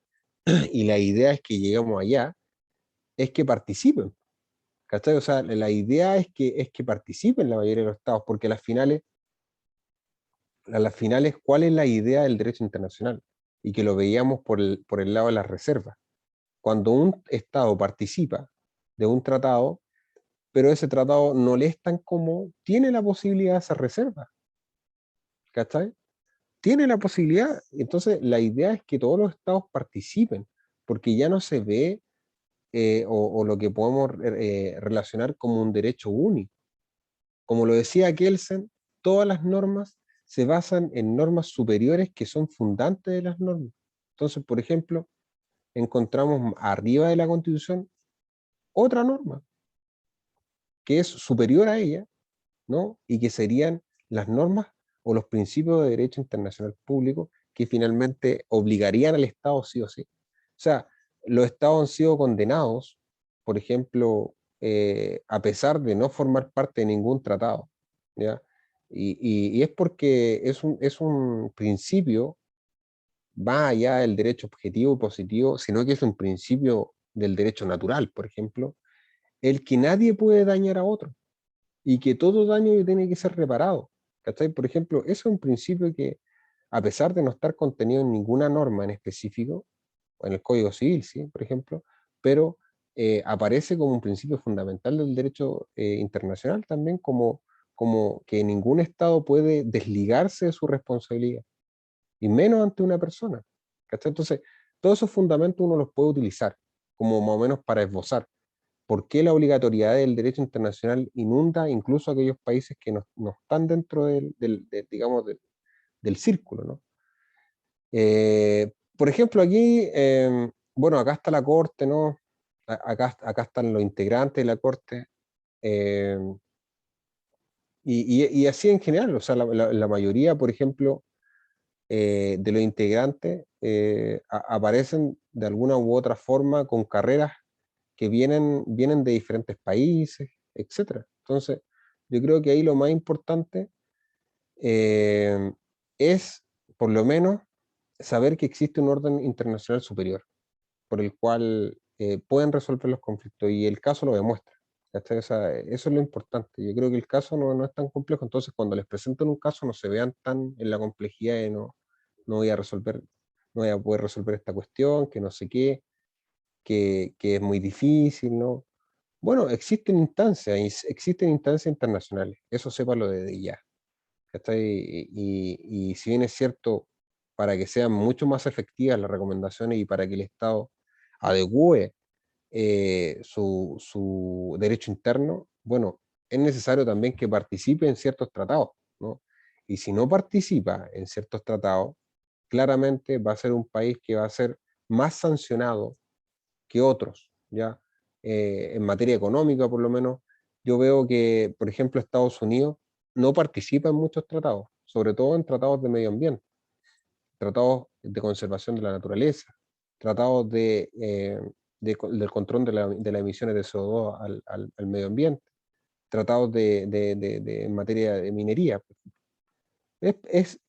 S1: y la idea es que lleguemos allá, es que participen. ¿Cachai? O sea, la idea es que participen la mayoría de los estados, porque a las finales, ¿cuál es la idea del derecho internacional? Y que lo veíamos por el lado de las reservas. Cuando un estado participa de un tratado, pero ese tratado no le es tan como, tiene la posibilidad de hacer reservas. ¿Cachai? Tiene la posibilidad. Entonces, la idea es que todos los estados participen, porque ya no se ve o lo que podemos relacionar como un derecho único. Como lo decía Kelsen, todas las normas se basan en normas superiores que son fundantes de las normas. Entonces, por ejemplo, encontramos arriba de la Constitución otra norma que es superior a ella, ¿no? Y que serían las normas o los principios de derecho internacional público que finalmente obligarían al Estado sí o sí. O sea, los Estados han sido condenados, por ejemplo, a pesar de no formar parte de ningún tratado, ¿ya? Y es porque es un principio más allá del derecho objetivo y positivo, sino que es un principio del derecho natural, por ejemplo, el que nadie puede dañar a otro y que todo daño tiene que ser reparado. ¿Cachai? Por ejemplo, eso es un principio que, a pesar de no estar contenido en ninguna norma en específico, en el Código Civil, ¿sí? Por ejemplo, pero aparece como un principio fundamental del derecho internacional también, como que ningún Estado puede desligarse de su responsabilidad, y menos ante una persona. ¿Cachai? Entonces, todos esos fundamentos uno los puede utilizar como más o menos para esbozar por qué la obligatoriedad del derecho internacional inunda incluso aquellos países que no están dentro digamos, del círculo, ¿no? Por ejemplo, aquí, bueno, acá está la Corte, ¿no? Acá están los integrantes de la Corte, eh, y así en general, o sea, la mayoría, por ejemplo, de los integrantes aparecen de alguna u otra forma con carreras que vienen de diferentes países, etcétera. Entonces, yo creo que ahí lo más importante eh, es, por lo menos, saber que existe un orden internacional superior por el cual pueden resolver los conflictos, y el caso lo demuestra. ¿Cachai? O sea, eso es lo importante. Yo creo que el caso no es tan complejo, entonces cuando les presentan un caso no se vean tan en la complejidad de no voy a resolver, no voy a poder resolver esta cuestión, que no sé qué, que es muy difícil, ¿no? Bueno, existen instancias internacionales, eso sépanlo desde ya. ¿Cachai? Y si bien es cierto, para que sean mucho más efectivas las recomendaciones y para que el Estado adecue su derecho interno, bueno, es necesario también que participe en ciertos tratados, ¿no? Y si no participa en ciertos tratados, claramente va a ser un país que va a ser más sancionado que otros, ¿ya? En materia económica, por lo menos, yo veo que, por ejemplo, Estados Unidos no participa en muchos tratados, sobre todo en tratados de medio ambiente, tratados de conservación de la naturaleza, tratados del control de las emisiones de CO2 al medio ambiente, tratados en materia de minería.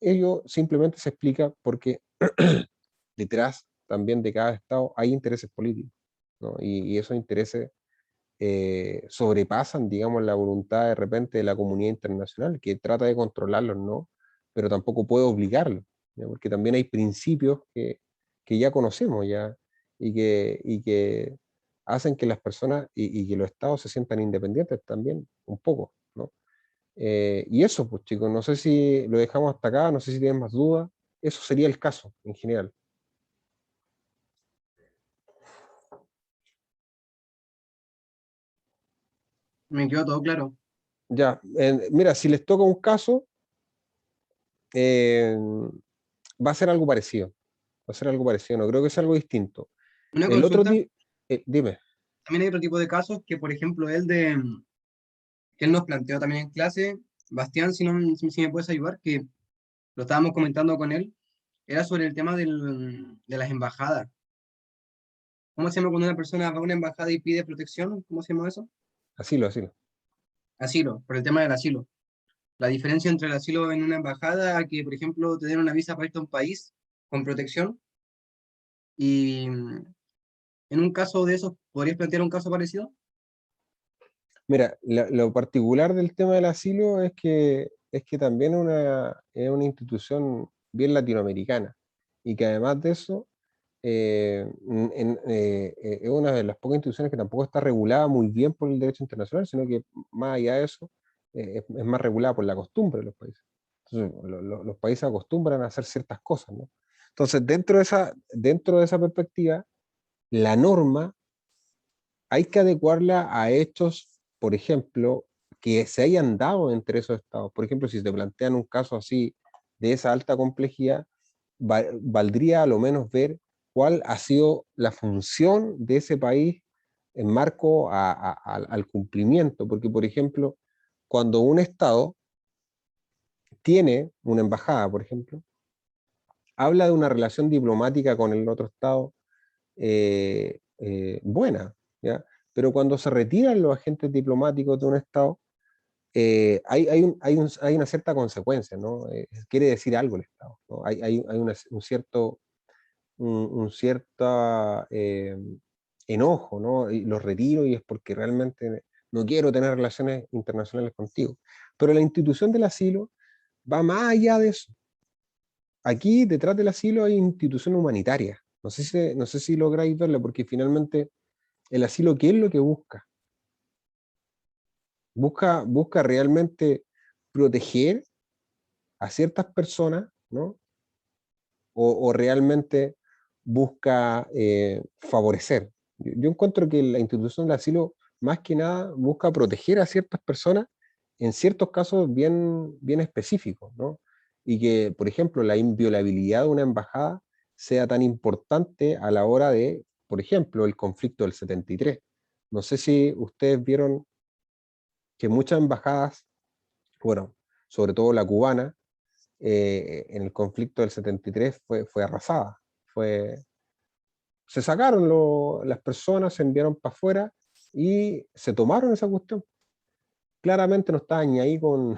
S1: Ello simplemente se explica porque detrás también de cada Estado hay intereses políticos, ¿no? Y esos intereses sobrepasan, digamos, la voluntad de repente de la comunidad internacional, que trata de controlarlos, ¿no? Pero tampoco puede obligarlos, ¿ya? Porque también hay principios que ya conocemos ya, y que hacen que las personas y que los estados se sientan independientes también, un poco, ¿no? Y eso, pues chicos, no sé si lo dejamos hasta acá, no sé si tienen más dudas, eso sería el caso en general.
S2: Me quedó todo claro.
S1: Ya, mira, si les toca un caso, eh, va a ser algo parecido. Va a ser algo parecido, no creo que sea algo distinto.
S2: Una
S1: El otro
S2: consulta,
S1: tipo, dime,
S2: también hay otro tipo de casos que, por ejemplo, que él nos planteó también en clase, Bastián, si me puedes ayudar, que lo estábamos comentando con él, era sobre el tema de las embajadas. ¿Cómo se llama cuando una persona va a una embajada y pide protección? ¿Cómo se llama eso?
S1: asilo.
S2: Asilo, por el tema del asilo. La diferencia entre el asilo en una embajada, a que, por ejemplo, te den una visa para irte a un país con protección, y en un caso de esos, ¿podrías plantear un caso parecido?
S1: Mira, lo particular del tema del asilo es que también es una institución bien latinoamericana, y que además de eso es una de las pocas instituciones que tampoco está regulada muy bien por el derecho internacional, sino que más allá de eso, es más regulada por la costumbre de los países. Entonces, los países acostumbran a hacer ciertas cosas, ¿no? Entonces, dentro de esa perspectiva, la norma hay que adecuarla a hechos, por ejemplo, que se hayan dado entre esos estados. Por ejemplo, si te plantean un caso así de esa alta complejidad, valdría a lo menos ver cuál ha sido la función de ese país en marco al cumplimiento. Porque, por ejemplo, cuando un estado tiene una embajada, por ejemplo, habla de una relación diplomática con el otro estado buena, ¿ya? Pero cuando se retiran los agentes diplomáticos de un estado, hay una cierta consecuencia, ¿no? Quiere decir algo el Estado, ¿no? Hay un cierto enojo, ¿no? Y los retiro y es porque realmente no quiero tener relaciones internacionales contigo. Pero la institución del asilo va más allá de eso. Aquí, detrás del asilo, hay institución humanitaria. No sé si lográis verla, porque finalmente el asilo, ¿qué es lo que busca? Busca realmente proteger a ciertas personas, ¿no? O realmente busca favorecer. Yo encuentro que la institución del asilo, más que nada, busca proteger a ciertas personas en ciertos casos bien específicos, ¿no? Y que, por ejemplo, la inviolabilidad de una embajada sea tan importante a la hora de, por ejemplo, el conflicto del 73. No sé si ustedes vieron que muchas embajadas, bueno, sobre todo la cubana, en el conflicto del 73 fue arrasada. Se sacaron las personas, se enviaron para afuera y se tomaron esa cuestión. Claramente no estaban ni ahí con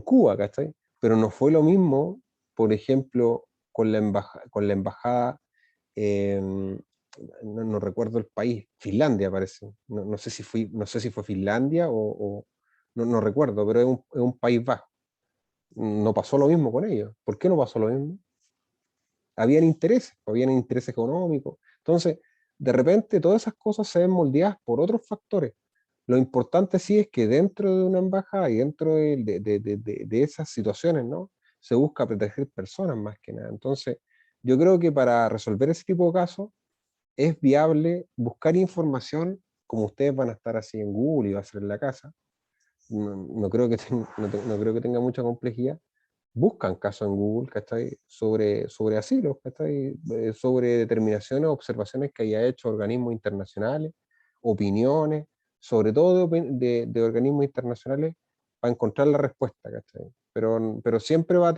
S1: Cuba, ¿cachai? Pero no fue lo mismo, por ejemplo, con la embajada, eh, no recuerdo el país, Finlandia parece. No sé si fue Finlandia no recuerdo, pero es un país bajo. No pasó lo mismo con ellos. ¿Por qué no pasó lo mismo? Habían intereses económicos. Entonces, de repente todas esas cosas se ven moldeadas por otros factores. Lo importante sí es que dentro de una embajada y dentro de esas situaciones, ¿no? Se busca proteger personas más que nada. Entonces, yo creo que para resolver ese tipo de casos es viable buscar información como ustedes van a estar así en Google y va a ser en la casa. No creo que no creo que tenga mucha complejidad. Buscan casos en Google, ¿cachai? Sobre asilos, ¿cachai? Sobre determinaciones, observaciones que haya hecho organismos internacionales, opiniones, sobre todo de organismos internacionales, para encontrar la respuesta, ¿cachai? Pero siempre va a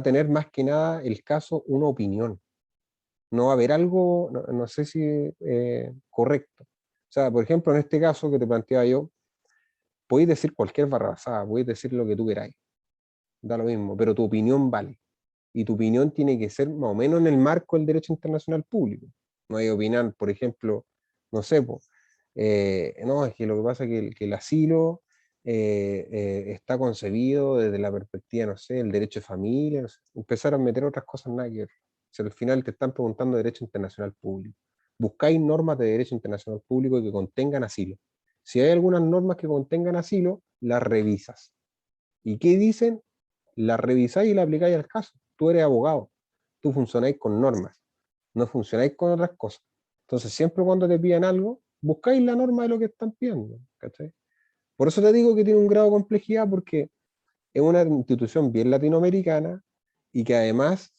S1: tener más que nada el caso una opinión. No va a haber algo, no sé si correcto. O sea, por ejemplo, en este caso que te planteaba yo, podéis decir cualquier barrabasada, podéis decir lo que tú queráis, da lo mismo, pero tu opinión vale. Y tu opinión tiene que ser más o menos en el marco del derecho internacional público. No hay opinar, por ejemplo, no sé, po, no, es que lo que pasa es que que el asilo está concebido desde la perspectiva, no sé, el derecho de familia, no sé, empezar a meter otras cosas nada que ver. O sea, al final te están preguntando derecho internacional público. Buscáis normas de derecho internacional público que contengan asilo. Si hay algunas normas que contengan asilo, las revisas. ¿Y qué dicen? La revisáis y la aplicáis al caso. Tú eres abogado, tú funcionáis con normas, no funcionáis con otras cosas. Entonces, siempre cuando te pidan algo, buscáis la norma de lo que están pidiendo, ¿cachai? Por eso te digo que tiene un grado de complejidad, porque es una institución bien latinoamericana y que además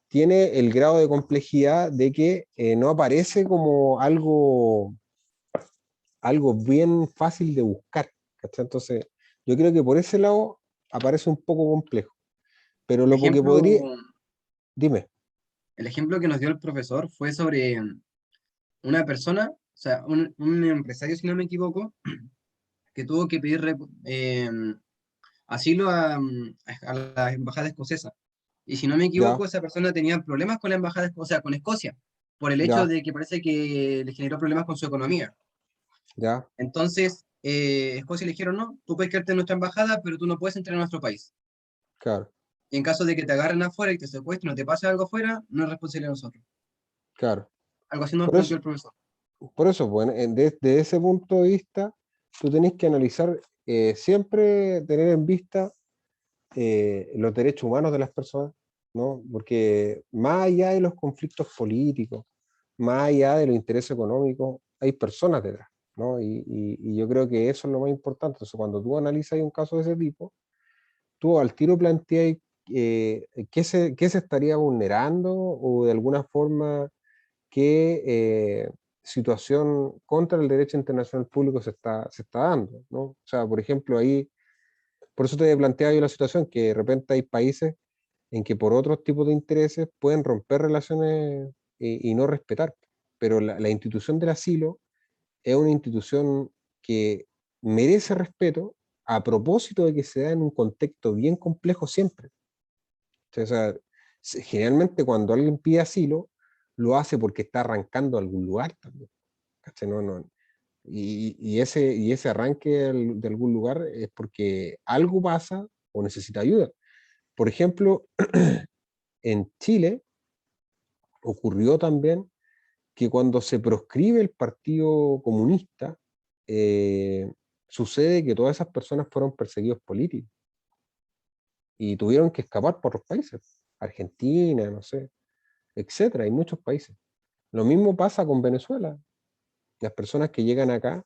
S1: tiene el grado de complejidad de que no aparece como algo bien fácil de buscar, ¿cachai? Entonces, yo creo que por ese lado aparece un poco complejo. Pero
S2: El
S1: lo que podría,
S2: ejemplo,
S1: dime,
S2: el ejemplo que nos dio el profesor fue sobre una persona, o sea, un empresario, si no me equivoco, que tuvo que pedir asilo a la embajada escocesa. Y si no me
S1: ya,
S2: equivoco, esa persona tenía problemas con la embajada, o sea, con Escocia, por el hecho
S1: ya,
S2: de que parece que le generó problemas con su economía.
S1: ya,
S2: Entonces, Escocia le dijeron, no, tú puedes quedarte en nuestra embajada, pero tú no puedes entrar a nuestro país.
S1: claro,
S2: Y en caso de que te agarren afuera y te secuestren o te pase algo afuera, no es responsabilidad de nosotros.
S1: claro.
S2: Algo así nos
S1: Por eso,
S2: planteó el profesor.
S1: por eso, bueno, desde ese punto de vista, tú tenés que analizar, siempre tener en vista los derechos humanos de las personas, ¿no? Porque más allá de los conflictos políticos, más allá de los intereses económicos, hay personas detrás, ¿no? Y yo creo que eso es lo más importante. Entonces, cuando tú analizas un caso de ese tipo, tú al tiro planteas qué se estaría vulnerando o de alguna forma qué situación contra el derecho internacional público se está dando, ¿no? O sea, por ejemplo, ahí, por eso te planteaba yo la situación, que de repente hay países en que por otros tipos de intereses pueden romper relaciones y no respetar, pero la institución del asilo es una institución que merece respeto a propósito de que se da en un contexto bien complejo siempre. O sea, generalmente cuando alguien pide asilo, lo hace porque está arrancando a algún lugar también. ¿Cachai? Y ese arranque de algún lugar es porque algo pasa o necesita ayuda. Por ejemplo, en Chile ocurrió también que cuando se proscribe el Partido Comunista, sucede que todas esas personas fueron perseguidos políticos y tuvieron que escapar por los países, Argentina, no sé, etcétera, hay muchos países. Lo mismo pasa con Venezuela. Las personas que llegan acá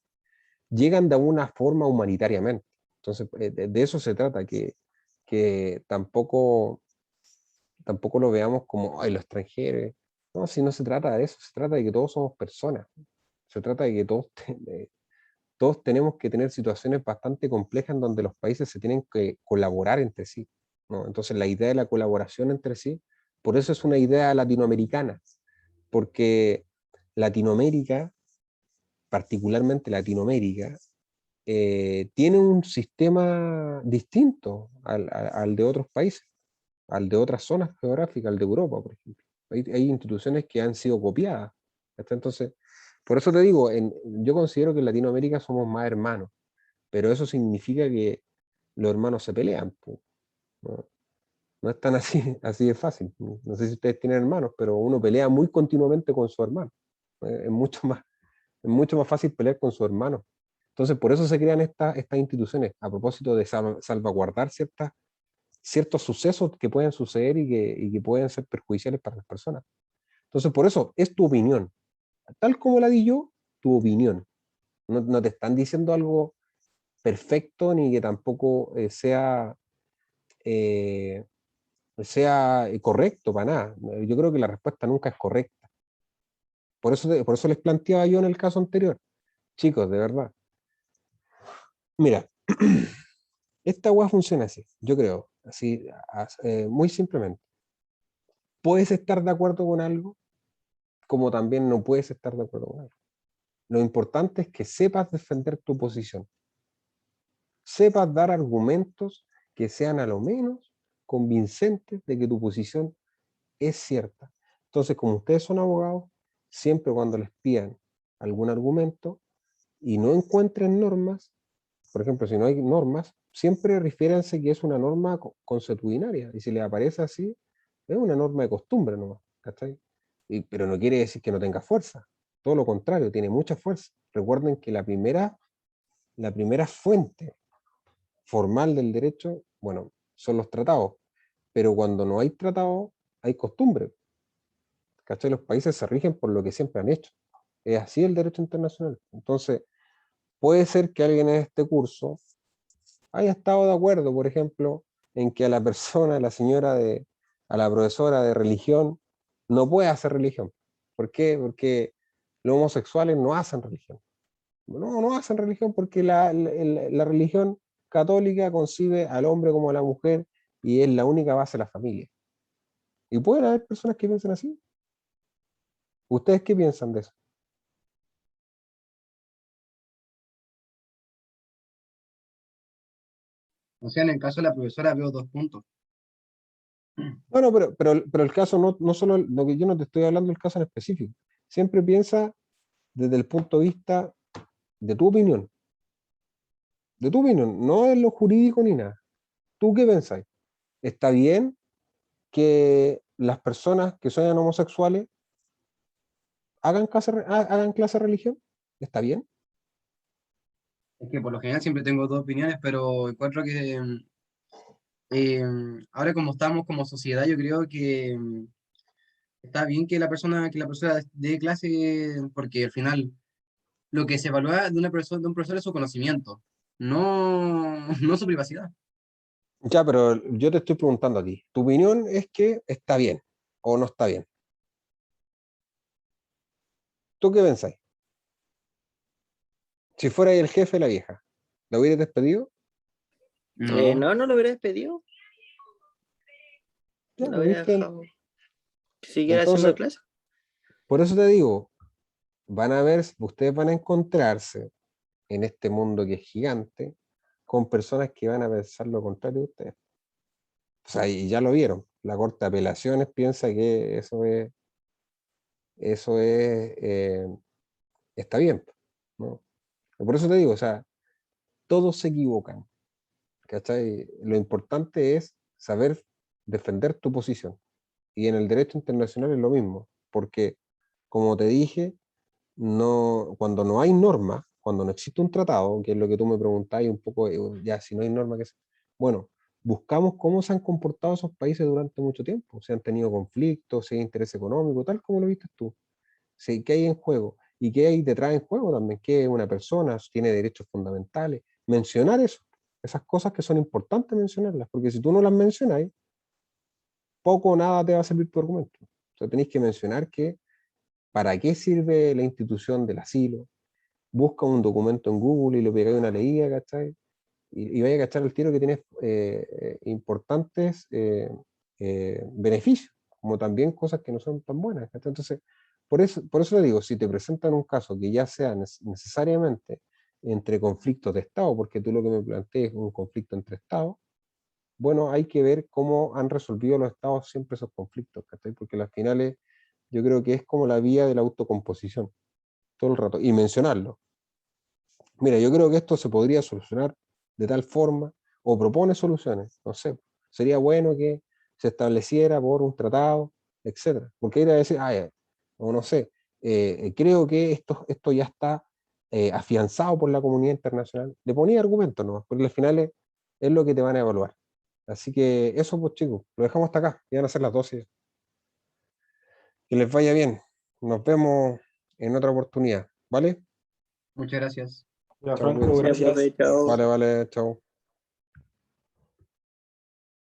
S1: llegan de alguna forma humanitariamente. Entonces, de eso se trata, que tampoco lo veamos como, ay, los extranjeros. No, si no se trata de eso, se trata de que todos somos personas. Se trata de que todos tenemos que tener situaciones bastante complejas en donde los países se tienen que colaborar entre sí, ¿no? Entonces, la idea de la colaboración entre sí, por eso es una idea latinoamericana, porque Latinoamérica, particularmente Latinoamérica, tiene un sistema distinto al de otros países, al de otras zonas geográficas, al de Europa, por ejemplo. Hay instituciones que han sido copiadas. Entonces, por eso te digo, yo considero que en Latinoamérica somos más hermanos, pero eso significa que los hermanos se pelean, po, ¿no? No es tan así, así de fácil. No sé si ustedes tienen hermanos, pero uno pelea muy continuamente con su hermano. Es mucho más fácil pelear con su hermano. Entonces, por eso se crean estas instituciones, a propósito de salvaguardar ciertos sucesos que pueden suceder y que pueden ser perjudiciales para las personas. Entonces, por eso es tu opinión. Tal como la di yo, tu opinión. No te están diciendo algo perfecto ni que tampoco eh, sea correcto para nada. Yo creo que la respuesta nunca es correcta. Por eso les planteaba yo en el caso anterior. Chicos, de verdad. Mira, esta weá funciona así, yo creo, así, muy simplemente. Puedes estar de acuerdo con algo, como también no puedes estar de acuerdo con algo. Lo importante es que sepas defender tu posición, sepas dar argumentos que sean a lo menos convincentes de que tu posición es cierta. Entonces, como ustedes son abogados, siempre cuando les pidan algún argumento y no encuentren normas, por ejemplo, si no hay normas, siempre refiéranse que es una norma consuetudinaria, y si les aparece así, es una norma de costumbre nomás, ¿cachai? Pero no quiere decir que no tenga fuerza, todo lo contrario, tiene mucha fuerza. Recuerden que la primera fuente formal del derecho, bueno, son los tratados, pero cuando no hay tratado, hay costumbre, ¿cachai? Los países se rigen por lo que siempre han hecho. Es así el derecho internacional. Entonces, puede ser que alguien en este curso haya estado de acuerdo, por ejemplo, en que a la persona, a la profesora de religión, no puede hacer religión. ¿Por qué? Porque los homosexuales no hacen religión. No hacen religión porque la religión católica concibe al hombre como a la mujer y es la única base de la familia. Y pueden haber personas que piensen así. ¿Ustedes qué piensan de eso?
S2: O sea, en el caso de la profesora veo dos puntos.
S1: Bueno, pero el caso no solo, lo que yo no te estoy hablando del caso en específico. Siempre piensa desde el punto de vista de tu opinión. De tu opinión, no en lo jurídico ni nada. ¿Tú qué pensáis? ¿Está bien que las personas que son homosexuales hagan clase de religión? ¿Está bien?
S2: Es que por lo general siempre tengo dos opiniones, pero encuentro que eh, ahora como estamos como sociedad, yo creo que está bien que que la profesora dé clase, porque al final lo que se evalúa de un profesor es su conocimiento, no, no su privacidad.
S1: Ya, pero yo te estoy preguntando a ti. ¿Tu opinión es que está bien o no está bien? ¿Tú qué pensáis? Si fuera el jefe de la vieja, ¿la hubieras despedido?
S2: No,
S3: No, no lo hubiera despedido,
S1: Ya,
S3: lo
S1: pues
S3: hubiera
S1: viste.
S3: dejado que siguiera haciendo
S1: Entonces,
S3: clase.
S1: por eso te digo, ustedes van a encontrarse en este mundo que es gigante con personas que van a pensar lo contrario de ustedes. O sea, y ya lo vieron. La Corte de Apelaciones piensa que eso está bien, ¿no? Y por eso te digo, o sea, todos se equivocan, ¿cachai? Lo importante es saber defender tu posición. Y en el derecho internacional es lo mismo. porque, como te dije, cuando no hay normas, cuando no existe un tratado, que es lo que tú me preguntabas, un poco, ya, si no hay norma, bueno, buscamos cómo se han comportado esos países durante mucho tiempo, si han tenido conflictos, si hay interés económico, tal como lo viste tú, si, qué hay en juego, y qué hay detrás en juego también, que una persona tiene derechos fundamentales, mencionar eso, esas cosas que son importantes mencionarlas, porque si tú no las mencionas, poco o nada te va a servir tu argumento. O sea, tenéis que mencionar que para qué sirve la institución del asilo, busca un documento en Google y le pegáis una leída, ¿cachai? Y vaya a cachar el tiro que tienes importantes beneficios, como también cosas que no son tan buenas, ¿cachai? Entonces, por eso le digo, si te presentan un caso que ya sea necesariamente entre conflictos de Estado, porque tú lo que me planteas es un conflicto entre Estados, bueno, hay que ver cómo han resolvido los Estados siempre esos conflictos, ¿cachai? Porque al final yo creo que es como la vía de la autocomposición, todo el rato, y mencionarlo. Mira, yo creo que esto se podría solucionar de tal forma, o propone soluciones, no sé, sería bueno que se estableciera por un tratado, etcétera. Porque ir a decir, o no sé, creo que esto ya está afianzado por la comunidad internacional. Le ponía argumentos nomás, porque al final es lo que te van a evaluar. Así que eso, pues chicos, lo dejamos hasta acá, ya van a ser las 12. Que les vaya bien. Nos vemos en otra oportunidad, ¿vale?
S2: Muchas gracias.
S4: Ya,
S1: Chao,
S4: Franco,
S1: cuídense.
S3: Ya,
S4: gracias.
S3: profe, chao.
S1: Vale, chao.